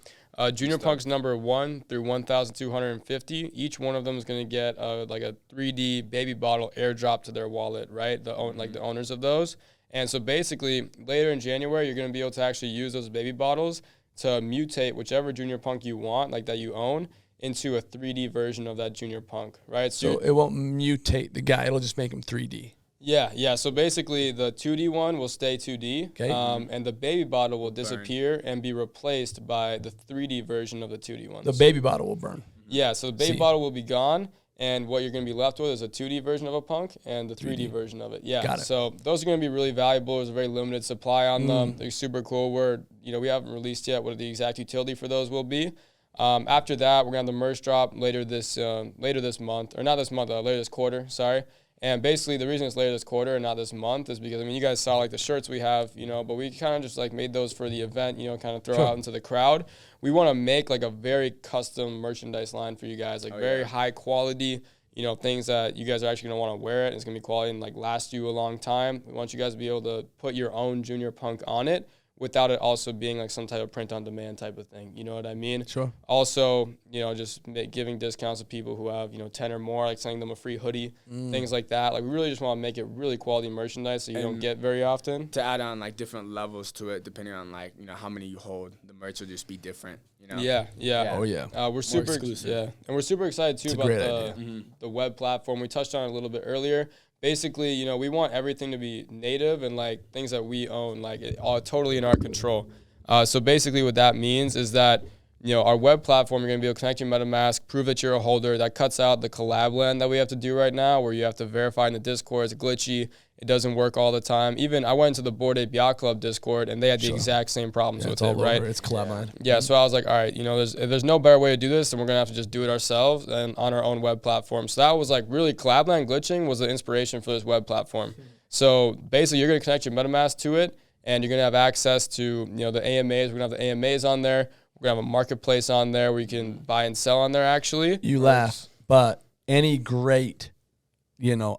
Junior Punks number 1 through 1,250. Each one of them is going to get like a 3D baby bottle airdrop to their wallet, right? The owners of those. And so basically, later in January, you're going to be able to actually use those baby bottles to mutate whichever Junior Punk you want, like that you own, into a 3D version of that Junior Punk, right? So it won't mutate the guy. It'll just make him 3D. Yeah. So basically, the 2D one will stay 2D, okay. And the baby bottle will disappear and be replaced by the 3D version of the 2D ones. The baby bottle will burn. Yeah, so the baby bottle will be gone, and what you're going to be left with is a 2D version of a punk and the 3D version of it. Yeah, got it. So those are going to be really valuable. There's a very limited supply on them. They're super cool. We haven't released yet what the exact utility for those will be. After that, we're going to have the merch drop later this month, or not this month, later this quarter. Sorry. And basically, the reason it's later this quarter and not this month is because, you guys saw, like, the shirts we have, but we kind of just, like, made those for the event, kind of throw out into the crowd. We want to make, like, a very custom merchandise line for you guys, like, very high quality, things that you guys are actually going to want to wear it. It's going to be quality and, like, last you a long time. We want you guys to be able to put your own Junior Punk on it without it also being like some type of print on demand type of thing. You know what I mean? Sure. Also, just giving discounts to people who have, 10 or more, like sending them a free hoodie, things like that. Like we really just want to make it really quality merchandise that you don't get very often. To add on like different levels to it, depending on like, how many you hold, the merch will just be different, Yeah. Oh, yeah. We're super and we're super excited too about the web platform. We touched on it a little bit earlier. Basically, we want everything to be native and like things that we own, like all totally in our control. So basically what that means is that, our web platform, you're going to be able to connect your MetaMask, prove that you're a holder. That cuts out the collab land that we have to do right now where you have to verify in the Discord. It's glitchy. It doesn't work all the time. Even I went into the Bored Ape Yacht Club Discord and they had the exact same problems with it, right? It's collab land. Yeah, so I was like, all right, if there's no better way to do this, then we're going to have to just do it ourselves and on our own web platform. So that was like really collab land glitching was the inspiration for this web platform. So basically you're going to connect your MetaMask to it and you're going to have access to, the AMAs. We're going to have the AMAs on there. We're going to have a marketplace on there where you can buy and sell on there actually. You laugh, but any great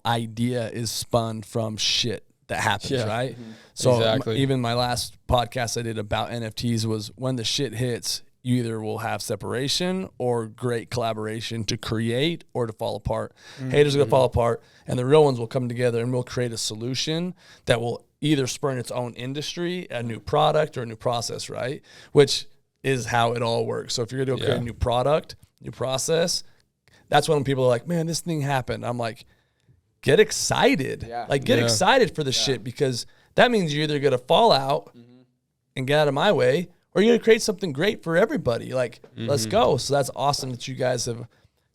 idea is spun from shit that happens, right? So Exactly. even my last podcast I did about NFTs was when the shit hits, you either will have separation or great collaboration to create or to fall apart. Haters are going to fall apart, and the real ones will come together and we'll create a solution that will either spur in its own industry, a new product, or a new process, right? Which is how it all works. So if you're going to create a new product, new process, that's when people are like, man, this thing happened. I'm like, get excited. Yeah. Like, get excited for the shit because that means you're either going to fall out and get out of my way or you're going to create something great for everybody. Like, let's go. So that's awesome that you guys have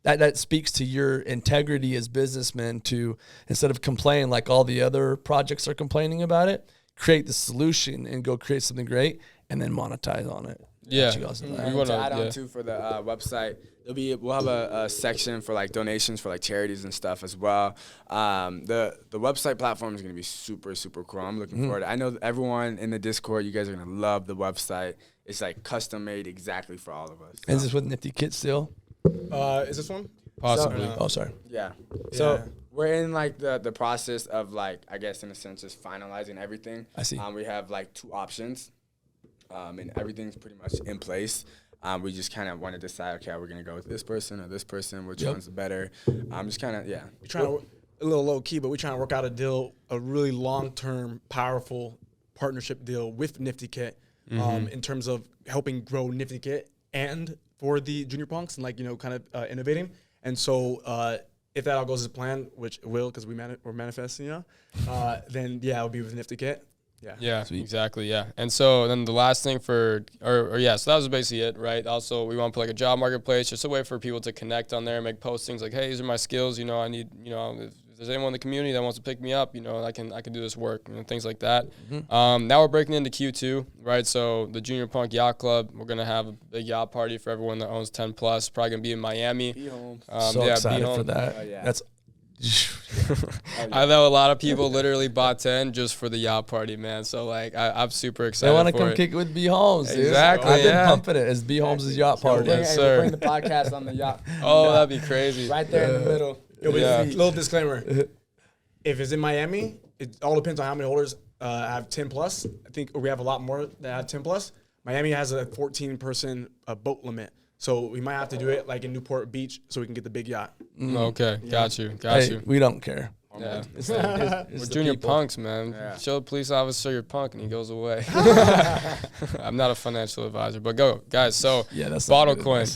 that speaks to your integrity as businessmen to, instead of complaining like all the other projects are complaining about it, create the solution and go create something great and then monetize on it. Yeah. And to add on too for the website, we'll have a section for like donations for like charities and stuff as well. The website platform is gonna be super, super cool. I'm looking forward. I know everyone in the Discord, you guys are gonna love the website. It's like custom made exactly for all of us. Is this with Nifty Kit still? Is this one? Possibly. Oh, sorry. Yeah. So we're in like the process of like, I guess in a sense, just finalizing everything. I see. We have like 2 options. And everything's pretty much in place. We just kind of want to decide, okay, we're going to go with this person or this person, which one's better. Just kind of, We're trying to, a little low key, but we're trying to work out a really long-term, powerful partnership deal with Nifty Kit in terms of helping grow Nifty Kit and for the Junior Punks and like, kind of innovating. And so if that all goes as planned, which it will because we're manifesting, then it'll be with Nifty Kit. Yeah, exactly. Yeah. And so then the last thing so that was basically it, right? Also, we want to put like a job marketplace, just a way for people to connect on there, make postings like, hey, these are my skills. I need, if there's anyone in the community that wants to pick me up, I can do this work, things like that. Now we're breaking into Q2, right? So the Junior Punk Yacht Club, we're going to have a big yacht party for everyone that owns 10 plus, probably going to be in Miami. B.Holmes. Excited B.Holmes. for that. Oh, yeah. That's I know a lot of people literally bought 10 just for the yacht party, man. So like, I'm super excited. They want to for come it. kick it with B.Holmes, dude. Exactly, I've been yeah. pumping it as B.Holmes' yacht party. Yes, sir. Bring the podcast on the yacht. Oh, that'd be crazy. Right there in the middle. Little disclaimer. If it's in Miami, it all depends on how many holders have 10 plus. I think we have a lot more that have 10 plus. Miami has a 14-person boat limit. So we might have to do it like in Newport Beach so we can get the big yacht. Okay, got you. Hey, we don't care. Yeah. It's We're the junior people. punks, man. Yeah. Show the police officer you're punk and he goes away. I'm not a financial advisor, but go, guys. So Yeah, that's not bottle good coin.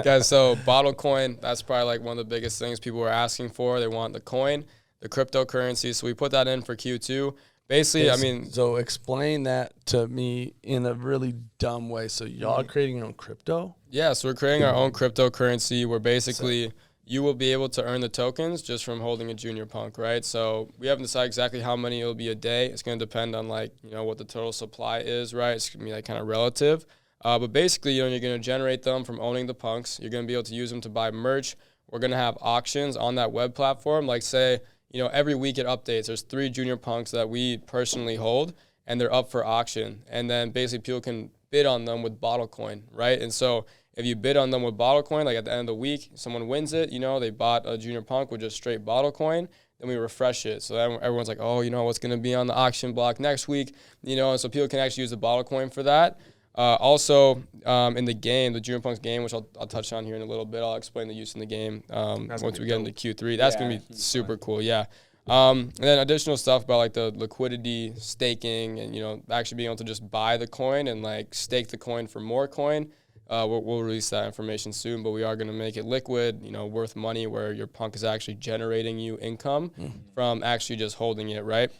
Guys, so bottle coin, that's probably like one of the biggest things people are asking for. They want the coin, the cryptocurrency. So we put that in for Q2. Basically, I mean, So explain that to me in a really dumb way. So y'all are creating your own crypto? yeah, so we're creating our own cryptocurrency where basically you will be able to earn the tokens just from holding a Junior Punk, right? So we haven't decided exactly how many it'll be a day. It's going to depend on like, what the total supply is, right? It's going to be like kind of relative. But basically, you're going to generate them from owning the punks. You're going to be able to use them to buy merch. We're going to have auctions on that web platform. Like say, every week it updates. There's 3 Junior Punks that we personally hold, and they're up for auction. And then basically people can bid on them with bottle coin, right? And so if you bid on them with bottle coin, like at the end of the week, someone wins it, they bought a Junior Punk with just straight bottle coin, then we refresh it. So then everyone's like, oh, you know, what's going to be on the auction block next week? You know, and so people can actually use the bottle coin for that. Also, in the game, the Junior Punks game, which I'll touch on here in a little bit, I'll explain the use in the game once we get into Q3. That's going to be super cool, yeah. And then additional stuff about like the liquidity, staking, and, you know, actually being able to just buy the coin and like stake the coin for more coin. We'll release that information soon, but we are going to make it liquid, you know, worth money, where your punk is actually generating you income from actually just holding it, right?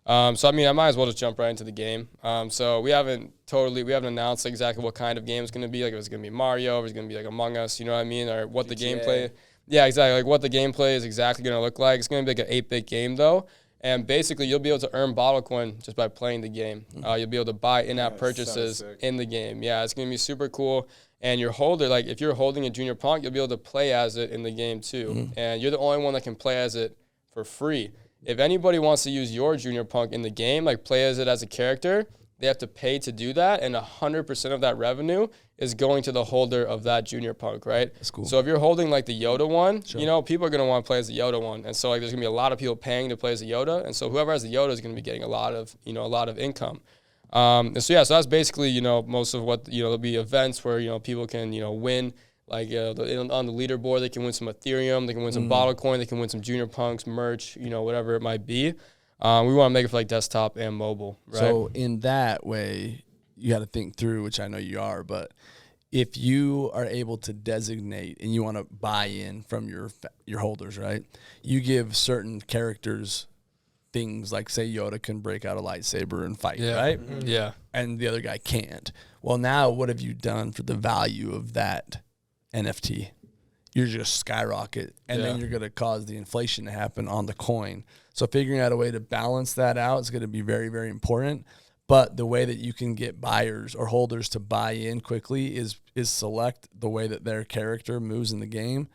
So, I mean, I might as well just jump right into the game. So we haven't announced exactly what kind of game it's going to be. Like, if it's going to be Mario, or it's going to be like Among Us, you know what I mean? Or what GTA. The gameplay. Yeah, exactly. Like what the gameplay is exactly going to look like. It's going to be like an 8-bit game, though. And basically, you'll be able to earn bottle coin just by playing the game. You'll be able to buy in-app purchases in the game. Yeah, it's going to be super cool. And your holder, like if you're holding a Junior Punk, you'll be able to play as it in the game too. And you're the only one that can play as it for free. If anybody wants to use your Junior Punk in the game, like play as it as a character, they have to pay to do that. And 100% of that revenue is going to the holder of that Junior Punk, right? That's cool. So if you're holding like the Yoda one, you know, people are going to want to play as the Yoda one. And so like there's going to be a lot of people paying to play as the Yoda. And so whoever has the Yoda is going to be getting a lot of income. And so, yeah, so that's basically, you know, most of what, you know, there'll be events where, you know, people can, you know, win, like on the leaderboard, they can win some Ethereum, they can win some bottle coin, they can win some Junior Punks merch, you know, whatever it might be. We want to make it for like desktop and mobile, right? So in that way, you got to think through, which I know you are, but if you are able to designate and you want to buy in from your holders, right? You give certain characters things like, say, Yoda can break out a lightsaber and fight, right? Yeah. And the other guy can't. Well, now what have you done for the value of that NFT? You're just skyrocket, and then you're going to cause the inflation to happen on the coin. So figuring out a way to balance that out is going to be very, very important. But the way that you can get buyers or holders to buy in quickly is select the way that their character moves in the game.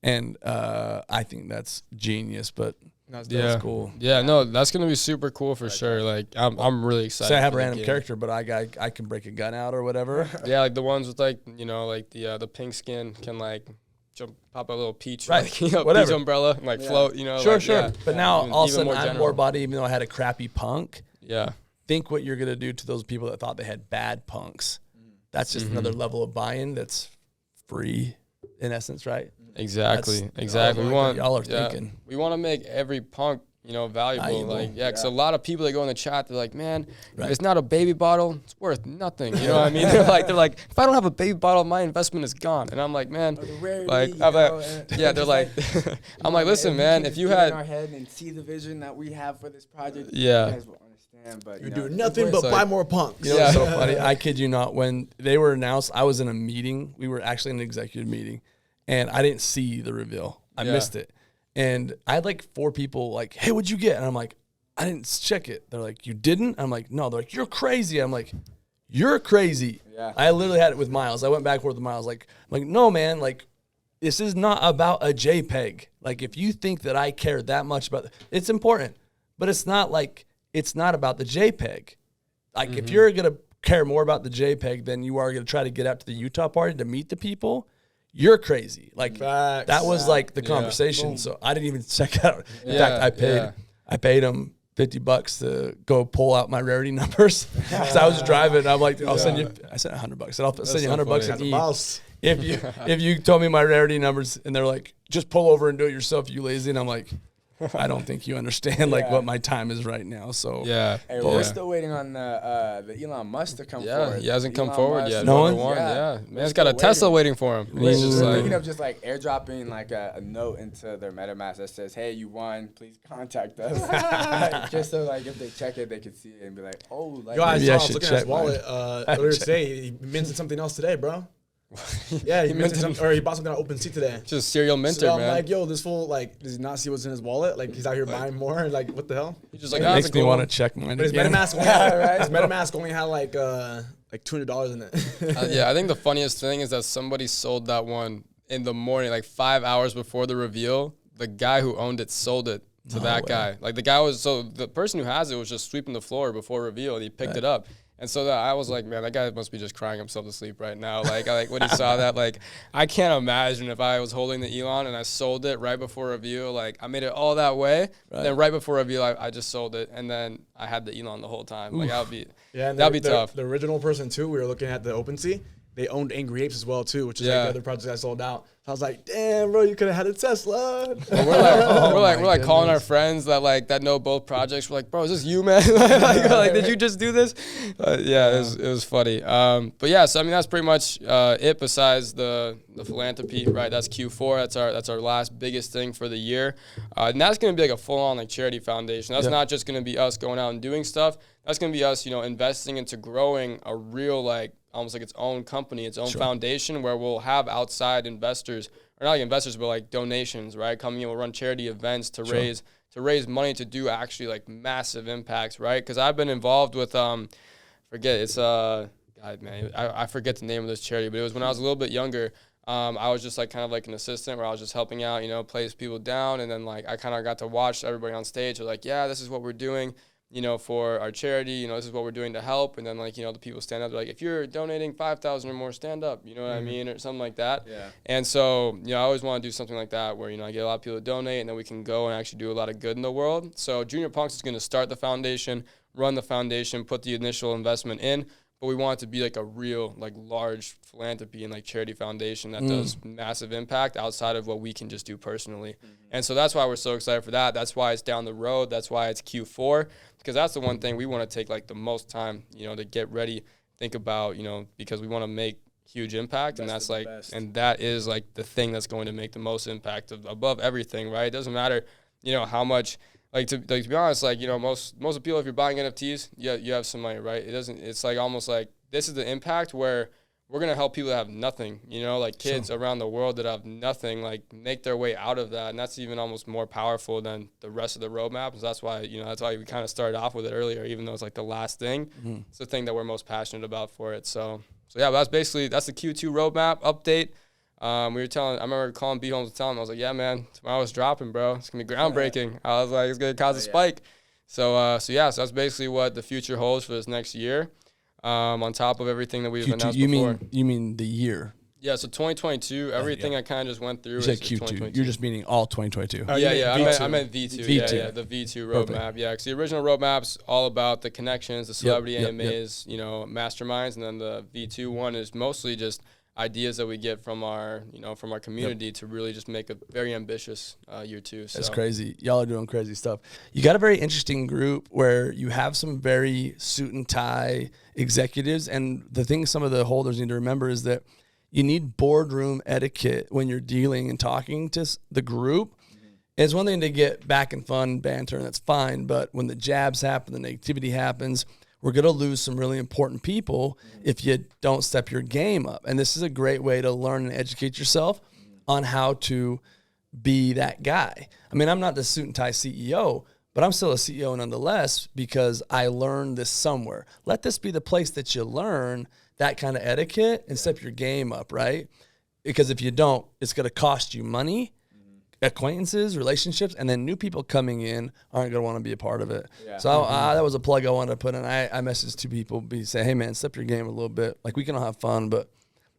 And I think that's genius, but that's cool. Yeah, no, that's going to be super cool for sure. Like, I'm really excited. So I have a random character, but I can break a gun out or whatever. Yeah, like the ones with like, you know, like the pink skin can like pop a little peach, right? Like, you know, whatever. Peach umbrella and like float, you know. Sure, like, sure. Yeah. But now all of a sudden I'm general. more body, even though I had a crappy punk. Yeah. Think what you're going to do to those people that thought they had bad punks. That's just another level of buy-in that's free in essence, right? Exactly. Y'all are thinking. We want to make every punk, you know, valuable. Like, because a lot of people that go in the chat, they're like, man, if it's not a baby bottle, it's worth nothing. You know what I mean? They're like, if I don't have a baby bottle, my investment is gone. And I'm like, man, like, they're like, I'm like, listen, man, if you had in our head and see the vision that we have for this project, yeah. you guys will understand. But you're doing nothing but buy more punks. You know what's so funny? I kid you not. When they were announced, I was in a meeting. We were actually in an executive meeting, and I didn't see the reveal. I missed it. And I had like 4 people like, hey, what'd you get? And I'm like, I didn't check it. They're like, you didn't? I'm like, no. They're like, you're crazy. I'm like, you're crazy. Yeah. I literally had it with Miles. I went back with Miles. I'm like, no, man. Like, this is not about a JPEG. Like, if you think that I care that much about it, it's important. But it's not like, it's not about the JPEG. Like, if you're going to care more about the JPEG than you are going to try to get out to the Utah party to meet the people, you're crazy. Like, that was like the conversation. So I didn't even check out. In fact, I paid him $50 to go pull out my rarity numbers. Because I was driving, and I'm like, I'll send you. I said $100. I'll send you $100 if you told me my rarity numbers. And they're like, just pull over and do it yourself, you lazy. And I'm like, I don't think you understand like what my time is right now. So hey, we're still waiting on the Elon Musk to come forward. He hasn't come forward yet. No one? Man's got a Tesla waiting for him. He's just thinking of just like airdropping like a note into their MetaMask that says, "Hey, you won. Please contact us." Like, just so like if they check it, they could see it and be like, "Oh, like." Yo, I was looking at his wallet earlier today. He minted something else today, bro. Yeah, he minted something, or he bought something on OpenSea today. Just serial minter, so man. I'm like, yo, this fool, like, does he not see what's in his wallet? Like, he's out here buying more. Like, what the hell? He's just like, it makes me want to check mine. But his MetaMask only had, his MetaMask only had like $200 in it. Yeah, I think the funniest thing is that somebody sold that one in the morning, like 5 hours before the reveal. The guy who owned it sold it to that guy. Like the person who has it was just sweeping the floor before reveal, and he picked it up. And so that I was like, man, that guy must be just crying himself to sleep right now. Like when he saw that, like, I can't imagine if I was holding the Elon and I sold it right before review. Like, I made it all that way. Right. Then right before review, I just sold it. And then I had the Elon the whole time. Like, that'd be tough. The original person, too, we were looking at the OpenSea. They owned Angry Apes as well, too, which is like the other project I sold out. So I was like, damn, bro, you could have had a Tesla. We're like calling our friends that know both projects. We're like, bro, is this you, man? like, did you just do this? It was funny. But yeah, so I mean, that's pretty much it. Besides the philanthropy, right? That's Q4. That's our last biggest thing for the year, and that's gonna be like a full-on like charity foundation. That's not just gonna be us going out and doing stuff. That's gonna be us, investing into growing a real almost like its own company, its own foundation, where we'll have outside investors, or not like investors, but like donations, right? Coming in, we'll run charity events to raise money to do actually like massive impacts, right? Because I've been involved with I forget the name of this charity, but it was when I was a little bit younger. I was just like kind of like an assistant where I was just helping out, place people down, and then like I kind of got to watch everybody on stage. They're like, yeah, this is what we're doing. For our charity, this is what we're doing to help. And then the people stand up, they're like, if you're donating 5,000 or more, stand up, what I mean? Or something like that. Yeah. And so, I always want to do something like that where, I get a lot of people to donate and then we can go and actually do a lot of good in the world. So Junior Punks is going to start the foundation, run the foundation, put the initial investment in, but we want it to be like a real, like large philanthropy and like charity foundation that does massive impact outside of what we can just do personally. And so that's why we're so excited for that. That's why it's down the road. That's why it's Q4. Because that's the one thing we want to take like the most time, to get ready, think about, because we want to make huge impact. And that's like, and that is like the thing that's going to make the most impact above everything, right? It doesn't matter, how much, to be honest, most of the people, if you're buying NFTs, you have some money, right? It's like almost like this is the impact where we're going to help people that have nothing, like kids around the world that have nothing, like make their way out of that. And that's even almost more powerful than the rest of the roadmap. So that's why, that's why we kind of started off with it earlier, even though it's like the last thing. It's the thing that we're most passionate about for it. So yeah, that's the Q2 roadmap update. I remember calling B.Holmes and telling him, I was like, yeah, man, tomorrow's dropping, bro. It's going to be groundbreaking. I was like, it's going to cause a spike. So that's basically what the future holds for this next year. On top of everything that we've announced before. You mean the year? Yeah, so 2022, everything I kind of just went through. You said Q2. You're just meaning all 2022. I meant V2. Yeah, the V2 roadmap. Perfect. Yeah, because the original roadmap's all about the connections, the celebrity AMAs, masterminds, and then the V2 one is mostly just ideas that we get from our community to really just make a very ambitious year two. So. That's crazy. Y'all are doing crazy stuff. You got a very interesting group where you have some very suit and tie executives. And the thing some of the holders need to remember is that you need boardroom etiquette when you're dealing and talking to the group. It's one thing to get back and fun banter, and that's fine. But when the jabs happen, the negativity happens, we're going to lose some really important people if you don't step your game up. And this is a great way to learn and educate yourself on how to be that guy. I mean, I'm not the suit and tie CEO, but I'm still a CEO nonetheless because I learned this somewhere. Let this be the place that you learn that kind of etiquette and step your game up, right? Because if you don't, it's going to cost you money, acquaintances, relationships, and then new people coming in aren't going to want to be a part of it. Yeah. So that was a plug I wanted to put in. I messaged two people, say, hey man, step your game a little bit. Like we can all have fun, but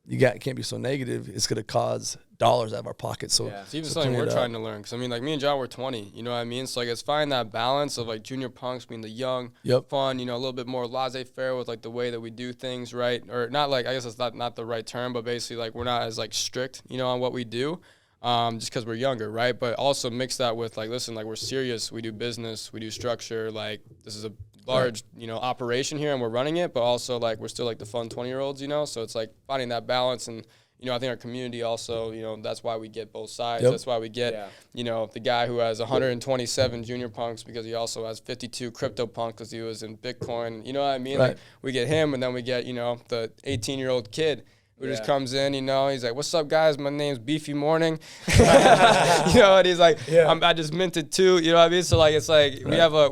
can't be so negative. It's going to cause dollars out of our pockets. So it's even something we're trying to learn. Because I mean, like me and John were 20. You know what I mean? So like it's finding that balance of like Junior Punks being the young, fun, a little bit more laissez-faire with like the way that we do things, right? Or not like, I guess it's not the right term, but basically like we're not as like strict, on what we do. Just because we're younger, right? But also mix that with like, listen, like we're serious. We do business. We do structure. Like this is a large, operation here, and we're running it. But also like we're still like the fun 20-year-olds, So it's like finding that balance, and I think our community also, that's why we get both sides. That's why we get, the guy who has 127 Junior Punks because he also has 52 Crypto Punks because he was in Bitcoin. You know what I mean? Right. Like we get him, and then we get the 18-year-old kid who just comes in, he's like, what's up, guys? My name's Beefy Morning. And he's like, I just minted too. You know what I mean? So, like, it's like we have a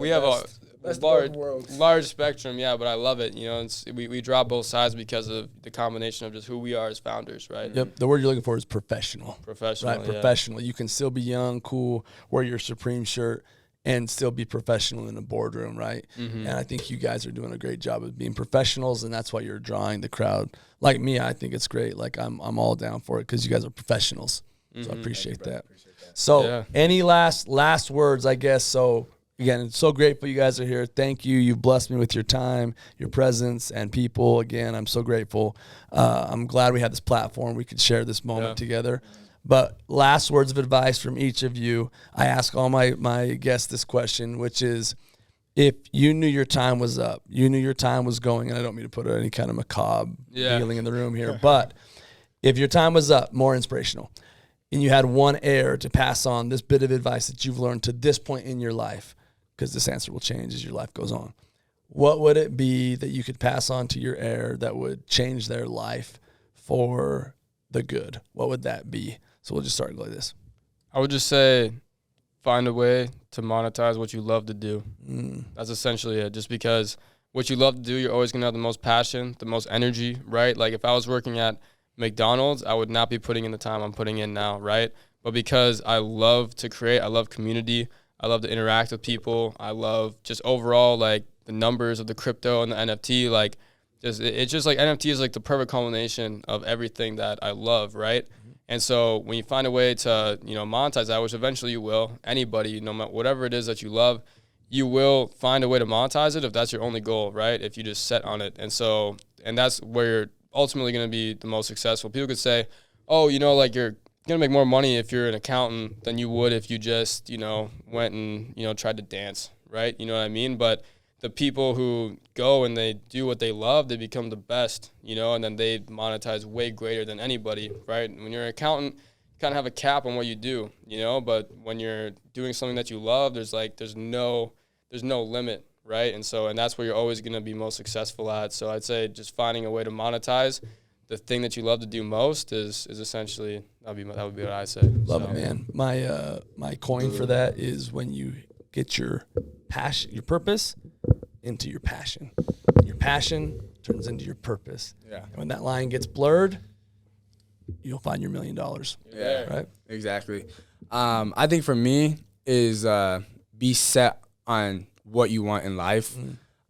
large spectrum, but I love it. We draw both sides because of the combination of just who we are as founders, right? Yep. The word you're looking for is professional. Professional, right? Professional. You can still be young, cool, wear your Supreme shirt, and still be professional in a boardroom, right? And I think you guys are doing a great job of being professionals, and that's why you're drawing the crowd. Like me, I think it's great. Like I'm all down for it because you guys are professionals. So I appreciate that. So any last words, I guess. So again, it's so grateful you guys are here. Thank you. You've blessed me with your time, your presence, and people. Again, I'm so grateful. I'm glad we had this platform. We could share this moment together. But last words of advice from each of you. I ask all my guests this question, which is, if you knew your time was up, you knew your time was going, and I don't mean to put any kind of macabre feeling in the room here, but if your time was up, more inspirational, and you had one heir to pass on this bit of advice that you've learned to this point in your life, because this answer will change as your life goes on, what would it be that you could pass on to your heir that would change their life for the good? What would that be? So we'll just start like this. I would just say, find a way to monetize what you love to do. That's essentially it. Just because what you love to do, you're always going to have the most passion, the most energy, right? Like if I was working at McDonald's, I would not be putting in the time I'm putting in now, right? But because I love to create, I love community, I love to interact with people, I love just overall like the numbers of the crypto and the NFT, like it's just like NFT is like the perfect combination of everything that I love, right? And so when you find a way to, monetize that, which eventually you will, anybody, no matter whatever it is that you love, you will find a way to monetize it if that's your only goal, right? If you just set on it. And that's where you're ultimately going to be the most successful. People could say, oh, like you're going to make more money if you're an accountant than you would if you just, went and, tried to dance, right? You know what I mean? But the people who go and they do what they love, they become the best, and then they monetize way greater than anybody, right? When you're an accountant, you kind of have a cap on what you do, but when you're doing something that you love, there's no limit, right? And that's where you're always going to be most successful at. So I'd say just finding a way to monetize the thing that you love to do most is essentially, that would be what I say. Love it, man. My coin for that is when you get your passion, your purpose into your passion. Your passion turns into your purpose. Yeah. And when that line gets blurred, you'll find your $1 million. Yeah. Right? Exactly. I think for me is be set on what you want in life,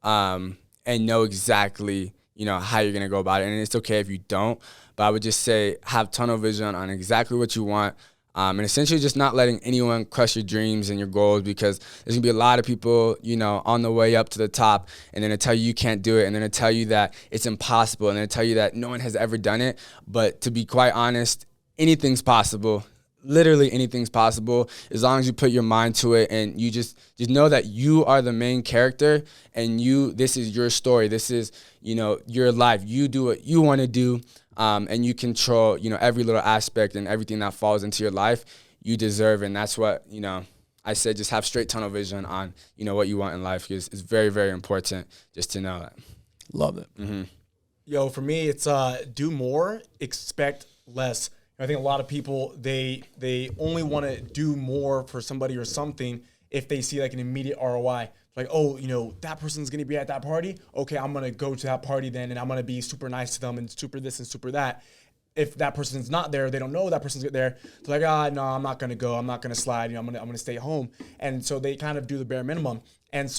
and know exactly, how you're going to go about it. And it's okay if you don't, but I would just say have tunnel vision on exactly what you want. And essentially just not letting anyone crush your dreams and your goals, because there's going to be a lot of people, on the way up to the top, and then they tell you can't do it, and then they tell you that it's impossible, and then they tell you that no one has ever done it. But to be quite honest, anything's possible. Literally anything's possible as long as you put your mind to it, and you just know that you are the main character, and this is your story. This is, your life. You do what you want to do. And you control, every little aspect and everything that falls into your life, you deserve. And that's what, I said, just have straight tunnel vision on, what you want in life, because it's very, very important just to know that. Love it. Mm-hmm. Yo, for me, it's do more, expect less. I think a lot of people, they only want to do more for somebody or something if they see like an immediate ROI. Like, oh, that person's going to be at that party. Okay, I'm going to go to that party then, and I'm going to be super nice to them and super this and super that. If that person's not there, they don't know that person's there. They're like, no, I'm not going to go. I'm not going to slide. I'm going to stay home. And so they kind of do the bare minimum. And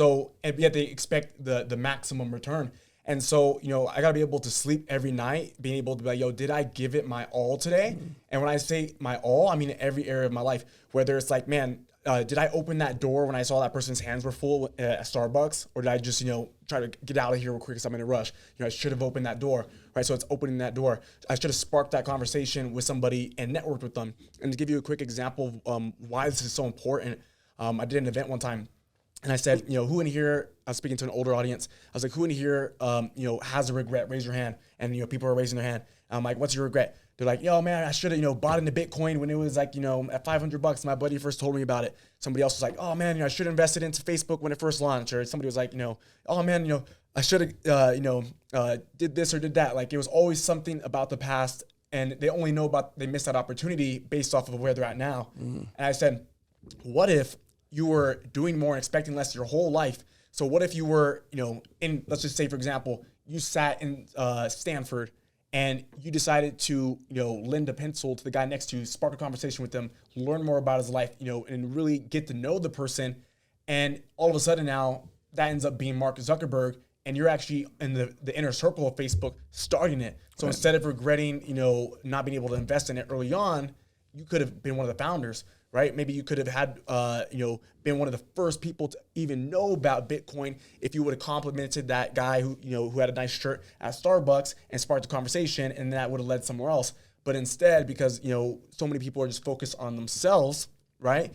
yet they expect the maximum return. And so, I got to be able to sleep every night, being able to be like, yo, did I give it my all today? And when I say my all, I mean every area of my life, whether it's like, man, did I open that door when I saw that person's hands were full at Starbucks? Or did I just, try to get out of here real quick because I'm in a rush? I should have opened that door, right? So it's opening that door. I should have sparked that conversation with somebody and networked with them. And to give you a quick example of why this is so important, I did an event one time. And I said, who in here, I was speaking to an older audience. I was like, who in here, has a regret? Raise your hand. And, people are raising their hand. I'm like, what's your regret? They're like, yo, man, I should have, bought into Bitcoin when it was like, at $500. My buddy first told me about it. Somebody else was like, oh, man, I should have invested into Facebook when it first launched. Or somebody was like, oh, man, I should have, did this or did that. Like, it was always something about the past. And they only know they missed that opportunity based off of where they're at now. And I said, what if you were doing more and expecting less your whole life? So what if you were, let's just say, for example, you sat in Stanford and you decided to, lend a pencil to the guy next to you, spark a conversation with them, learn more about his life, and really get to know the person. And all of a sudden now that ends up being Mark Zuckerberg, and you're actually in the inner circle of Facebook starting it. So instead of regretting, not being able to invest in it early on, you could have been one of the founders, right? Maybe you could have had, been one of the first people to even know about Bitcoin if you would have complimented that guy who had a nice shirt at Starbucks and sparked a conversation, and that would have led somewhere else. But instead, because, so many people are just focused on themselves, right?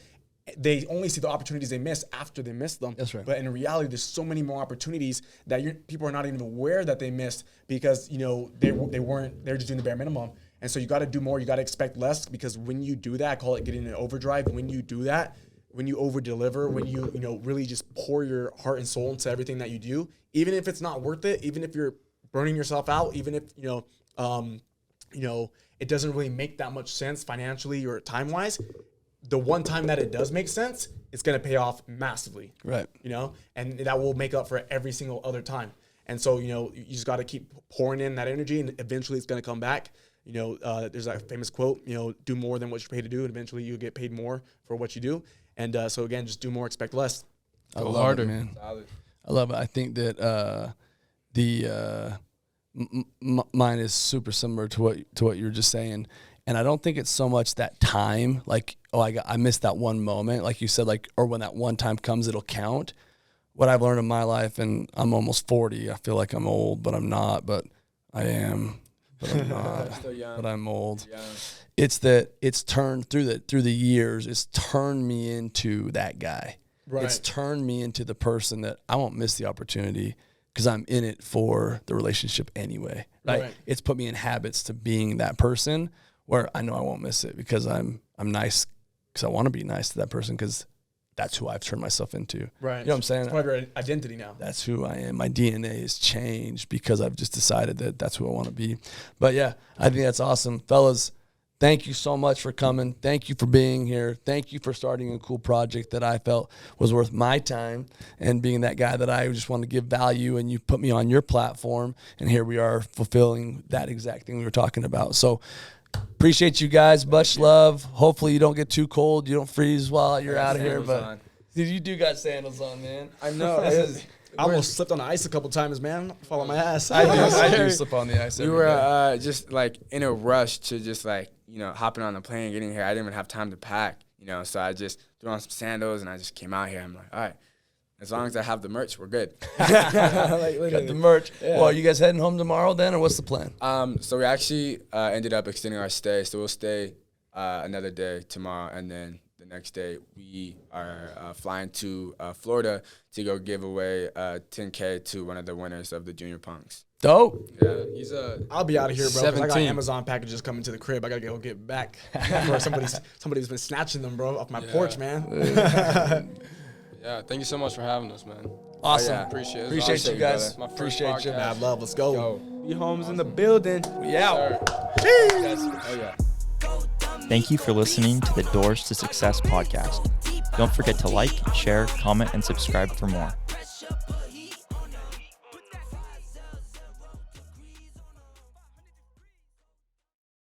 They only see the opportunities they miss after they miss them. That's right. But in reality, there's so many more opportunities that people are not even aware that they missed because, they were just doing the bare minimum. And so you got to do more. You got to expect less, because when you do that, I call it getting an overdrive. When you do that, when you over deliver, when you, really just pour your heart and soul into everything that you do, even if it's not worth it, even if you're burning yourself out, even if, it doesn't really make that much sense financially or time wise, the one time that it does make sense, it's going to pay off massively. Right. And that will make up for every single other time. And so, you just got to keep pouring in that energy, and eventually it's going to come back. There's that famous quote, do more than what you're paid to do, and eventually you'll get paid more for what you do. And so again, just do more, expect less. I love it, man. I love it. I think that mine is super similar to what you were just saying. And I don't think it's so much that time, like, I missed that one moment, like you said, or when that one time comes, it'll count. What I've learned in my life, and I'm almost 40, I feel like I'm old, but I'm not, but I am, but I'm not, Still young. but I'm old. Young. It's that it's turned through the years, it's turned me into that guy. Right. It's turned me into the person that I won't miss the opportunity because I'm in it for the relationship anyway. Right. It's put me in habits to being that person where I know I won't miss it because I'm nice, because I want to be nice to that person, because that's who I've turned myself into. Right. You know what I'm saying? It's part of your identity now. That's who I am. My DNA has changed because I've just decided that that's who I want to be. But yeah, I think that's awesome. Fellas, thank you so much for coming. Thank you for being here. Thank you for starting a cool project that I felt was worth my time, and being that guy that I just want to give value, and you put me on your platform, and here we are fulfilling that exact thing we were talking about. So appreciate you guys. Much love. Hopefully you don't get too cold. You don't freeze while you're out of here. But dude, you do got sandals on, man. I know. I almost slipped on the ice a couple times, man. Fall on my ass. I do slip on the ice. We were just like in a rush to just like, hopping on the plane, getting here. I didn't even have time to pack, so I just threw on some sandals and I just came out here. I'm like, all right, as long as I have the merch, we're good. Got the merch. Yeah. Well, are you guys heading home tomorrow then, or what's the plan? So we actually ended up extending our stay. So we'll stay another day tomorrow, and then the next day we are flying to Florida to go give away $10K to one of the winners of the Junior Punks. Dope. Yeah, I'll be out of here, bro. 'Cause I got 17. Amazon packages coming to the crib. I gotta go get back. Or somebody's been snatching them, bro, off my porch, man. Yeah, thank you so much for having us, man. Awesome. yeah. Appreciate it. Appreciate you guys. It's my first Appreciate you. podcast. Mad love. Let's go. B.Holmes in the building. We out. Oh yeah. Thank you for listening to the Doors to Success podcast. Don't forget to like, share, comment, and subscribe for more.